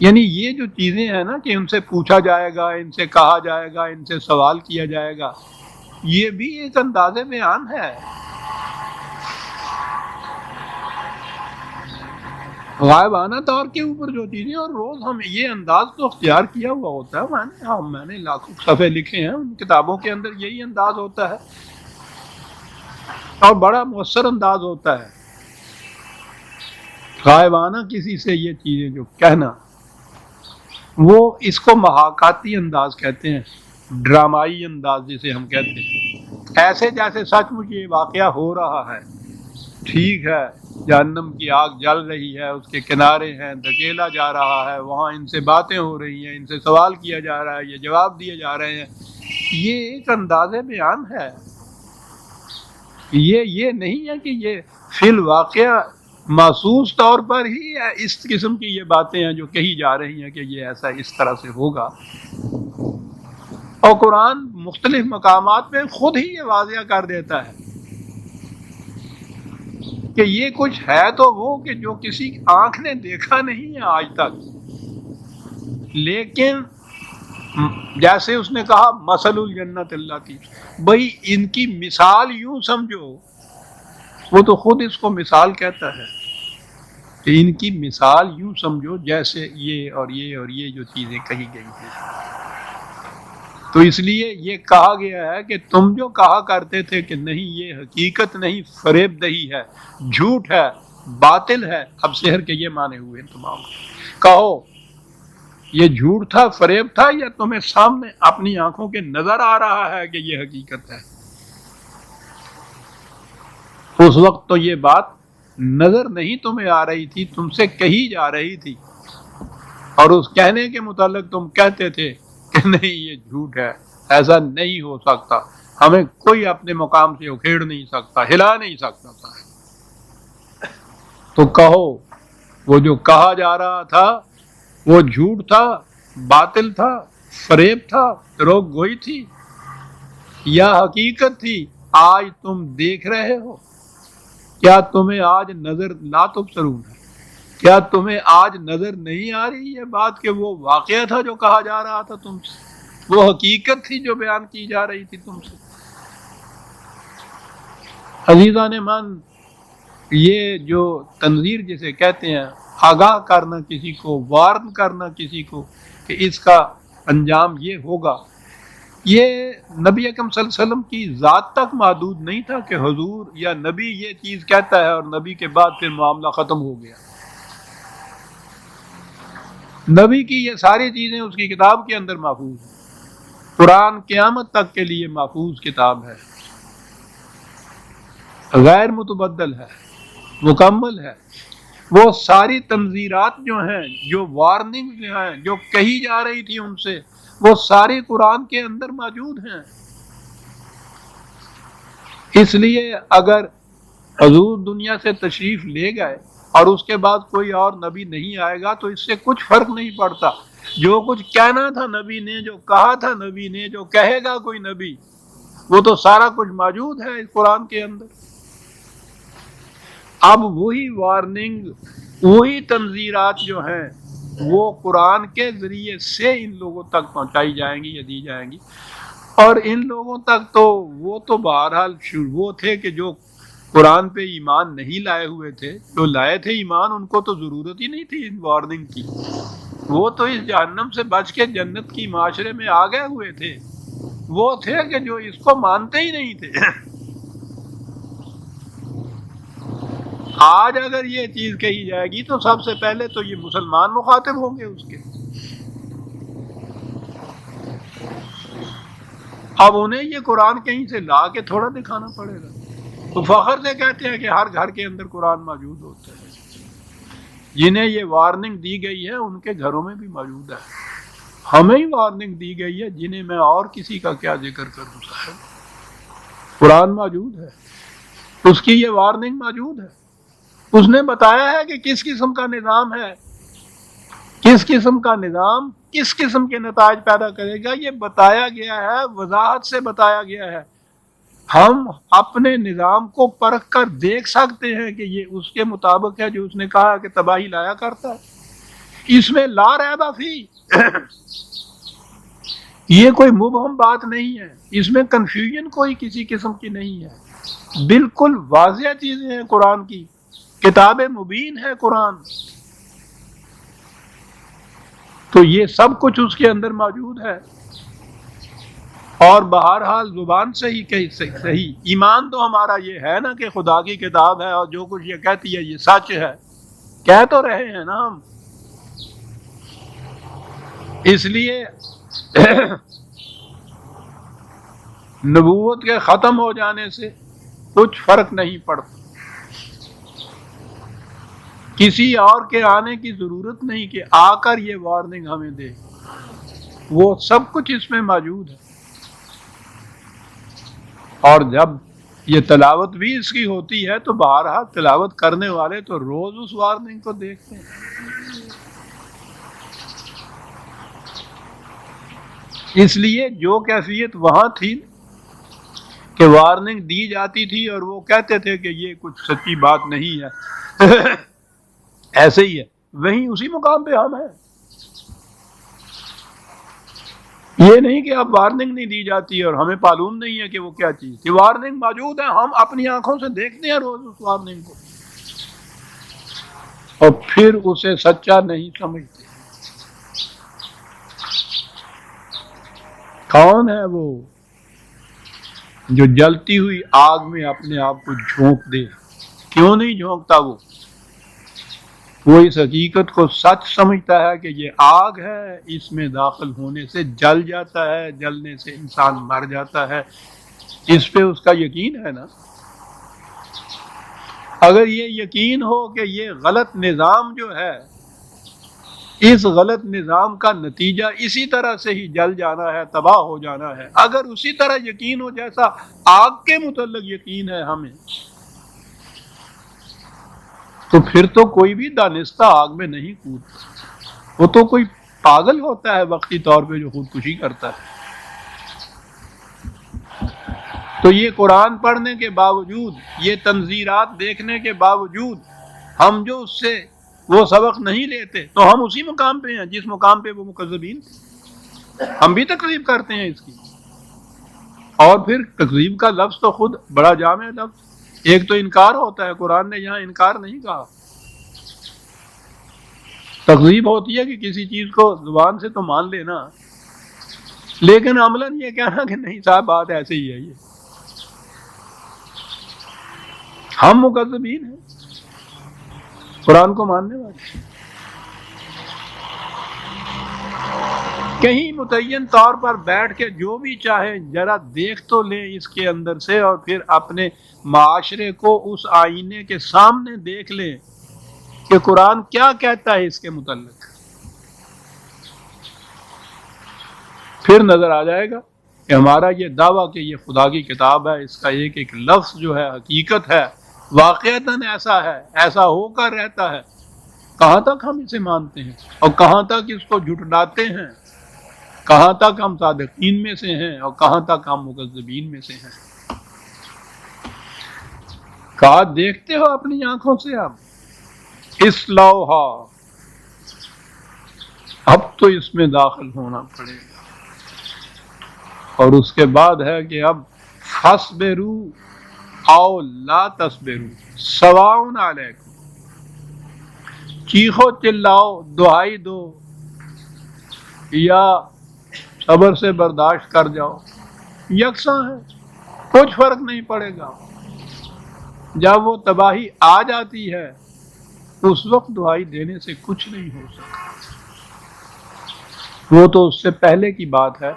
یعنی یہ جو چیزیں ہیں نا کہ ان سے پوچھا جائے گا، ان سے کہا جائے گا، ان سے سوال کیا جائے گا، یہ بھی ایک انداز بیان ہے۔ غائبانہ طور کے اوپر جو چیزیں، اور روز ہم یہ انداز تو اختیار کیا ہوا ہوتا ہے، میں نے لاکھوں صفحے لکھے ہیں، ان کتابوں کے اندر یہی انداز ہوتا ہے اور بڑا مؤثر انداز ہوتا ہے۔ غائبانہ کسی سے یہ چیزیں جو کہنا، وہ اس کو محاکاتی انداز کہتے ہیں، ڈرامائی انداز جسے ہم کہتے ہیں، ایسے جیسے سچ مچ یہ واقعہ ہو رہا ہے۔ ٹھیک ہے، جہنم کی آگ جل رہی ہے، اس کے کنارے ہیں، دھکیلا جا رہا ہے، وہاں ان سے باتیں ہو رہی ہیں، ان سے سوال کیا جا رہا ہے، یہ جواب دیے جا رہے ہیں۔ یہ ایک انداز بیان ہے، یہ نہیں ہے کہ یہ فی الواقعہ محسوس طور پر ہی اس قسم کی یہ باتیں ہیں جو کہی جا رہی ہیں کہ یہ ایسا اس طرح سے ہوگا۔ اور قرآن مختلف مقامات میں خود ہی یہ واضح کر دیتا ہے کہ یہ کچھ ہے تو وہ کہ جو کسی آنکھ نے دیکھا نہیں ہے آج تک، لیکن جیسے اس نے کہا مثل الجنت اللاتی، بھائی ان کی مثال یوں سمجھو، وہ تو خود اس کو مثال کہتا ہے کہ ان کی مثال یوں سمجھو جیسے یہ اور یہ اور یہ جو چیزیں کہی گئی ہیں۔ تو اس لیے یہ کہا گیا ہے کہ تم جو کہا کرتے تھے کہ نہیں یہ حقیقت نہیں، فریب دہی ہے، جھوٹ ہے، باطل ہے. اب سحر کے یہ معنی ہوئے تمام. کہو یہ جھوٹ تھا، فریب تھا، یا تمہیں سامنے اپنی آنکھوں کے نظر آ رہا ہے کہ یہ حقیقت ہے؟ اس وقت تو یہ بات نظر نہیں تمہیں آ رہی تھی، تم سے کہی جا رہی تھی، اور اس کہنے کے متعلق تم کہتے تھے کہ نہیں یہ جھوٹ ہے، ایسا نہیں ہو سکتا، ہمیں کوئی اپنے مقام سے اکھیڑ نہیں سکتا، ہلا نہیں سکتا تھا. تو کہو وہ جو کہا جا رہا تھا وہ جھوٹ تھا، باطل تھا، فریب تھا، دروغ گوئی تھی، یا حقیقت تھی؟ آج تم دیکھ رہے ہو. کیا تمہیں آج نظر لا تبصرون ہے؟ کیا تمہیں آج نظر نہیں آ رہی یہ بات کہ وہ واقعہ تھا جو کہا جا رہا تھا تم سے، وہ حقیقت تھی جو بیان کی جا رہی تھی تم سے؟ عزیزان من، یہ جو تنذیر جسے کہتے ہیں، آگاہ کرنا کسی کو، وارن کرنا کسی کو کہ اس کا انجام یہ ہوگا، یہ نبی اکرم صلی اللہ علیہ وسلم کی ذات تک محدود نہیں تھا کہ حضور یا نبی یہ چیز کہتا ہے اور نبی کے بعد پھر معاملہ ختم ہو گیا. نبی کی یہ ساری چیزیں اس کی کتاب کے اندر محفوظ ہیں. قرآن قیامت تک کے لیے محفوظ کتاب ہے، غیر متبدل ہے، مکمل ہے. وہ ساری تنذیرات جو ہیں، جو وارننگ جو ہیں، جو کہی جا رہی تھی ان سے، وہ ساری قرآن کے اندر موجود ہیں. اس لیے اگر حضور دنیا سے تشریف لے گئے اور اس کے بعد کوئی اور نبی نہیں آئے گا تو اس سے کچھ فرق نہیں پڑتا. جو کچھ کہنا تھا نبی نے، جو کہا تھا نبی نے، جو کہے گا کوئی نبی، وہ تو سارا کچھ موجود ہے اس قرآن کے اندر. اب وہی وارننگ، وہی تنذیرات جو ہیں وہ قرآن کے ذریعے سے ان لوگوں تک پہنچائی جائیں گی یا دی جائیں گی. اور ان لوگوں تک تو وہ تو بہرحال وہ تھے کہ جو قرآن پہ ایمان نہیں لائے ہوئے تھے. جو لائے تھے ایمان، ان کو تو ضرورت ہی نہیں تھی ان وارننگ کی. وہ تو اس جہنم سے بچ کے جنت کی معاشرے میں آ گئے ہوئے تھے. وہ تھے کہ جو اس کو مانتے ہی نہیں تھے. آج اگر یہ چیز کہی جائے گی تو سب سے پہلے تو یہ مسلمان مخاطب ہوں گے اس کے. اب انہیں یہ قرآن کہیں سے لا کے تھوڑا دکھانا پڑے گا. تو فخر سے کہتے ہیں کہ ہر گھر کے اندر قرآن موجود ہوتا ہے. جنہیں یہ وارننگ دی گئی ہے ان کے گھروں میں بھی موجود ہے. ہمیں ہی وارننگ دی گئی ہے جنہیں میں اور کسی کا کیا ذکر کروں صاحب. قرآن موجود ہے، اس کی یہ وارننگ موجود ہے. اس نے بتایا ہے کہ کس قسم کا نظام ہے، کس قسم کا نظام کس قسم کے نتائج پیدا کرے گا. یہ بتایا گیا ہے، وضاحت سے بتایا گیا ہے. ہم اپنے نظام کو پرکھ کر دیکھ سکتے ہیں کہ یہ اس کے مطابق ہے جو اس نے کہا کہ تباہی لایا کرتا ہے. اس میں لا ریب فی، یہ کوئی مبہم بات نہیں ہے، اس میں کنفیوژن کوئی کسی قسم کی نہیں ہے. بالکل واضح چیزیں ہیں قرآن کی، کتاب مبین ہے قرآن. تو یہ سب کچھ اس کے اندر موجود ہے. اور بہرحال زبان سے ہی صحیح ایمان تو ہمارا یہ ہے نا کہ خدا کی کتاب ہے اور جو کچھ یہ کہتی ہے یہ سچ ہے. کہہ تو رہے ہیں نا ہم. اس لیے نبوت کے ختم ہو جانے سے کچھ فرق نہیں پڑتا. کسی اور کے آنے کی ضرورت نہیں کہ آ کر یہ وارننگ ہمیں دے. وہ سب کچھ اس میں موجود ہے. اور جب یہ تلاوت بھی اس کی ہوتی ہے تو بہرحال تلاوت کرنے والے تو روز اس وارننگ کو دیکھتے ہیں. اس لیے جو کیفیت وہاں تھی کہ وارننگ دی جاتی تھی اور وہ کہتے تھے کہ یہ کچھ سچی بات نہیں ہے ایسے ہی ہے، وہیں اسی مقام پہ ہم ہیں. یہ نہیں کہ اب وارننگ نہیں دی جاتی اور ہمیں معلوم نہیں ہے کہ وہ کیا چیز تھی. وارننگ موجود ہے، ہم اپنی آنکھوں سے دیکھتے ہیں روز اس وارننگ کو اور پھر اسے سچا نہیں سمجھتے. کون ہے وہ جو جلتی ہوئی آگ میں اپنے آپ کو جھونک دے؟ کیوں نہیں جھونکتا وہ؟ وہ اس حقیقت کو سچ سمجھتا ہے کہ یہ آگ ہے، اس میں داخل ہونے سے جل جاتا ہے، جلنے سے انسان مر جاتا ہے، اس پہ اس کا یقین ہے نا۔ اگر یہ یقین ہو کہ یہ غلط نظام جو ہے، اس غلط نظام کا نتیجہ اسی طرح سے ہی جل جانا ہے، تباہ ہو جانا ہے، اگر اسی طرح یقین ہو جیسا آگ کے متعلق یقین ہے ہمیں، تو پھر تو کوئی بھی دانستہ آگ میں نہیں کودتا، وہ تو کوئی پاگل ہوتا ہے وقتی طور پہ جو خودکشی کرتا ہے۔ تو یہ قرآن پڑھنے کے باوجود، یہ تنظیرات دیکھنے کے باوجود ہم جو اس سے وہ سبق نہیں لیتے، تو ہم اسی مقام پہ ہیں جس مقام پہ وہ مکذبین تھے۔ ہم بھی تکذیب کرتے ہیں اس کی، اور پھر تکذیب کا لفظ تو خود بڑا جامع لفظ، ایک تو انکار ہوتا ہے، قرآن نے یہاں انکار نہیں کہا۔ تکذیب ہوتی ہے کہ کسی چیز کو زبان سے تو مان لینا، لیکن عملاً یہ کہنا کہ نہیں صاحب بات ایسے ہی ہے، یہ ہم مکذبین ہیں قرآن کو ماننے والے۔ کہیں متعین طور پر بیٹھ کے جو بھی چاہے ذرا دیکھ تو لیں اس کے اندر سے، اور پھر اپنے معاشرے کو اس آئینے کے سامنے دیکھ لیں کہ قرآن کیا کہتا ہے اس کے متعلق، پھر نظر آ جائے گا کہ ہمارا یہ دعویٰ کہ یہ خدا کی کتاب ہے، اس کا ایک ایک لفظ جو ہے حقیقت ہے، واقعتاً ایسا ہے، ایسا ہو کر رہتا ہے، کہاں تک ہم اسے مانتے ہیں اور کہاں تک اس کو جھٹلاتے ہیں، کہاں تک ہم صادقین میں سے ہیں اور کہاں تک ہم مکذبین میں سے ہیں۔ کہا دیکھتے ہو اپنی آنکھوں سے، اب اصلوہا، اب تو اس میں داخل ہونا پڑے گا، اور اس کے بعد ہے کہ اب فاصبروا او لا تصبروا سواء علیکم، چیخو چلاؤ، دہائی دو، یا صبر سے برداشت کر جاؤ، یکساں ہے، کچھ فرق نہیں پڑے گا۔ جب وہ تباہی آ جاتی ہے اس وقت دہائی دینے سے کچھ نہیں ہو سکتا، وہ تو اس سے پہلے کی بات ہے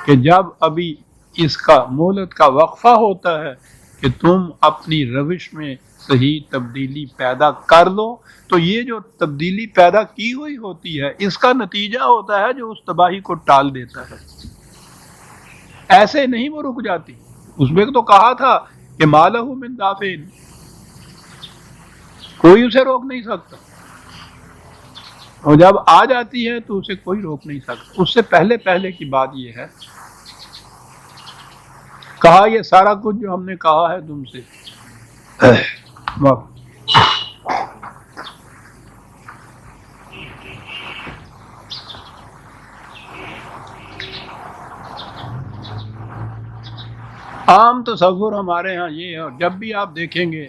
کہ جب ابھی اس کا مہلت کا وقفہ ہوتا ہے کہ تم اپنی روش میں صحیح تبدیلی پیدا کر لو، تو یہ جو تبدیلی پیدا کی ہوئی ہوتی ہے اس کا نتیجہ ہوتا ہے جو اس تباہی کو ٹال دیتا ہے۔ ایسے نہیں وہ رک جاتی، اس میں تو کہا تھا کہ ما لہ من دافع، کوئی اسے روک نہیں سکتا، اور جب آ جاتی ہے تو اسے کوئی روک نہیں سکتا۔ اس سے پہلے پہلے کی بات یہ ہے، کہا یہ سارا کچھ جو ہم نے کہا ہے تم سے، عام تصور ہمارے ہاں یہ ہے، اور جب بھی آپ دیکھیں گے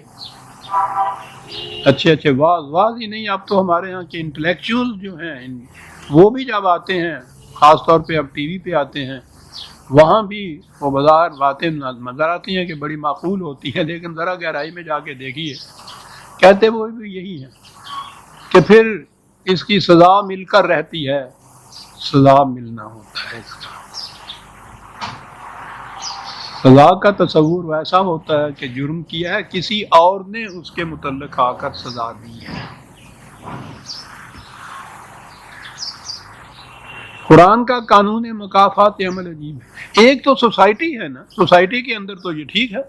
اچھے اچھے واز ہی نہیں، اب تو ہمارے ہاں کے انٹلیکچوئل جو ہیں وہ بھی جب آتے ہیں، خاص طور پہ اب ٹی وی پہ آتے ہیں، وہاں بھی وہ بظاہر باتیں نظر آتی ہیں کہ بڑی معقول ہوتی ہیں، لیکن ذرا گہرائی میں جا کے دیکھیے، کہتے وہ بھی یہی ہیں کہ پھر اس کی سزا مل کر رہتی ہے، سزا ملنا ہوتا ہے اس کا۔ سزا کا تصور ویسا ہوتا ہے کہ جرم کیا ہے کسی اور نے اس کے متعلق آ کر سزا دی ہے۔ قرآن کا قانون مکافات عمل عجیب ہے۔ ایک تو سوسائٹی ہے نا، سوسائٹی کے اندر تو یہ ٹھیک ہے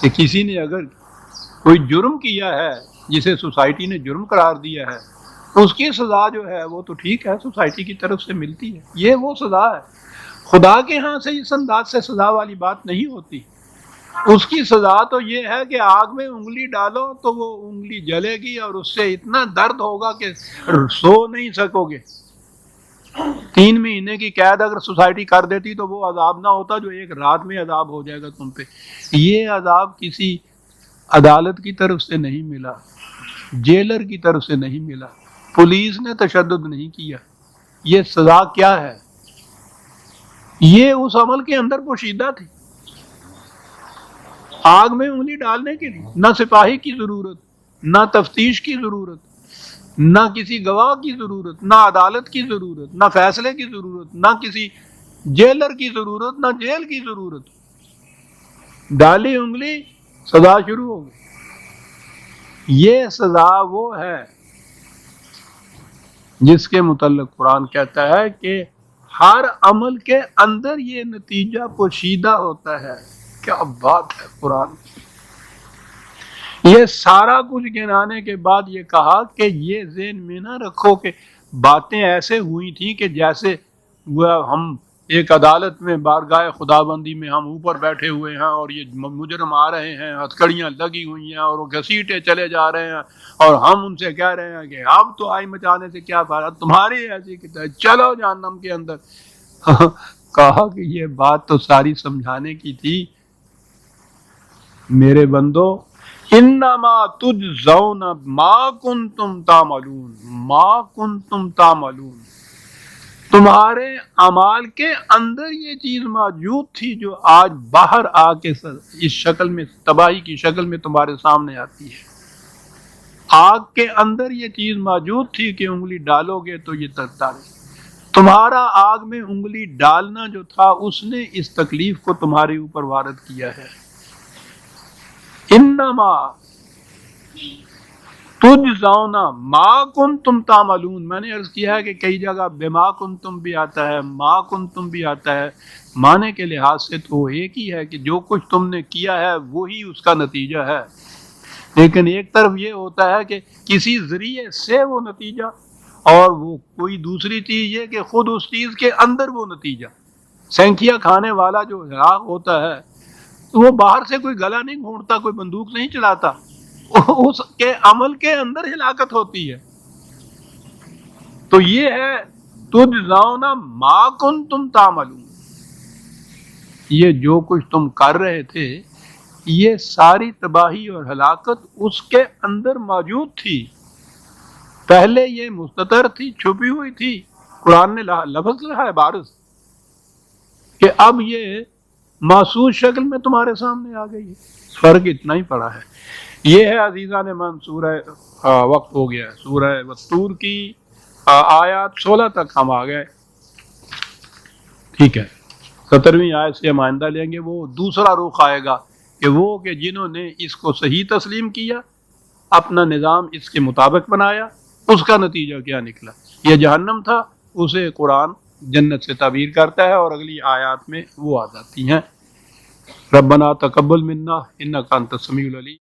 کہ کسی نے اگر کوئی جرم کیا ہے جسے سوسائٹی نے جرم قرار دیا ہے، اس کی سزا جو ہے وہ تو ٹھیک ہے، سوسائٹی کی طرف سے ملتی ہے، یہ وہ سزا ہے۔ خدا کے ہاں سے اس انداز سے سزا والی بات نہیں ہوتی، اس کی سزا تو یہ ہے کہ آگ میں انگلی ڈالو تو وہ انگلی جلے گی اور اس سے اتنا درد ہوگا کہ سو نہیں سکو گے۔ 3 مہینے کی قید اگر سوسائٹی کر دیتی تو وہ عذاب نہ ہوتا جو ایک رات میں عذاب ہو جائے گا تم پہ۔ یہ عذاب کسی عدالت کی طرف سے نہیں ملا، جیلر کی طرف سے نہیں ملا، پولیس نے تشدد نہیں کیا۔ یہ سزا کیا ہے؟ یہ اس عمل کے اندر پوشیدہ تھی، آگ میں انگلی ڈالنے کے لیے نہ سپاہی کی ضرورت، نہ تفتیش کی ضرورت، نہ کسی گواہ کی ضرورت، نہ عدالت کی ضرورت، نہ فیصلے کی ضرورت، نہ کسی جیلر کی ضرورت، نہ جیل کی ضرورت. ڈالی انگلی سزا شروع ہو گئی. یہ سزا وہ ہے جس کے متعلق قرآن کہتا ہے کہ ہر عمل کے اندر یہ نتیجہ پوشیدہ ہوتا ہے. کیا بات ہے قرآن. یہ سارا کچھ گنانے کے بعد یہ کہا کہ یہ ذہن میں نہ رکھو کہ باتیں ایسے ہوئی تھیں کہ جیسے ہم ایک عدالت میں بارگاہ خداوندی میں ہم اوپر بیٹھے ہوئے ہیں اور یہ مجرم آ رہے ہیں، ہتھکڑیاں لگی ہوئی ہیں اور وہ گھسیٹے چلے جا رہے ہیں اور ہم ان سے کہہ رہے ہیں کہ اب تو آئی مچانے سے کیا فائدہ، تمہاری ایسی کتاب چلو جہنم کے اندر. کہا کہ یہ بات تو ساری سمجھانے کی تھی میرے بندو، انما تجزون ما کنتم تعملون، ما کنتم تعملون. تمہارے اعمال کے اندر یہ چیز موجود تھی جو آج باہر آ کے اس شکل میں، تباہی کی شکل میں تمہارے سامنے آتی ہے. آگ کے اندر یہ چیز موجود تھی کہ انگلی ڈالو گے تو یہ تڑتا ہے. تمہارا آگ میں انگلی ڈالنا جو تھا اس نے اس تکلیف کو تمہارے اوپر وارد کیا ہے. انما تجزون ما کنتم تعملون. میں نے عرض کیا ہے کہ کئی جگہ بما کنتم بھی آتا ہے، ما کنتم بھی آتا ہے. معنی کے لحاظ سے تو ایک ہی ہے کہ جو کچھ تم نے کیا ہے وہی اس کا نتیجہ ہے. لیکن ایک طرف یہ ہوتا ہے کہ کسی ذریعے سے وہ نتیجہ، اور وہ کوئی دوسری چیز یہ کہ خود اس چیز کے اندر وہ نتیجہ. سینکھیا کھانے والا جو ہلاک ہوتا ہے وہ باہر سے کوئی گلا نہیں گھونٹتا، کوئی بندوق نہیں چلاتا، اس کے عمل کے اندر ہلاکت ہوتی ہے. تو یہ ہے تجزون ما کنتم تعملون. یہ جو کچھ تم کر رہے تھے یہ ساری تباہی اور ہلاکت اس کے اندر موجود تھی. پہلے یہ مستتر تھی، چھپی ہوئی تھی. قرآن نے لفظ لکھا ہے بارز کہ اب یہ محسوس شکل میں تمہارے سامنے آ گئی ہے. فرق اتنا ہی پڑا ہے. یہ ہے عزیزان من سورہ وقت ہو گیا ہے، سورہ والطور کی آیات 16 تک ہم آ گئے. ٹھیک ہے، 17ویں آیت سے ہم آئندہ لیں گے. وہ دوسرا رخ آئے گا کہ وہ کہ جنہوں نے اس کو صحیح تسلیم کیا، اپنا نظام اس کے مطابق بنایا، اس کا نتیجہ کیا نکلا. یہ جہنم تھا، اسے قرآن جنت سے تعبیر کرتا ہے اور اگلی آیات میں وہ آ جاتی ہیں. ربنا تقبل منا انک انت السمیع العلیم.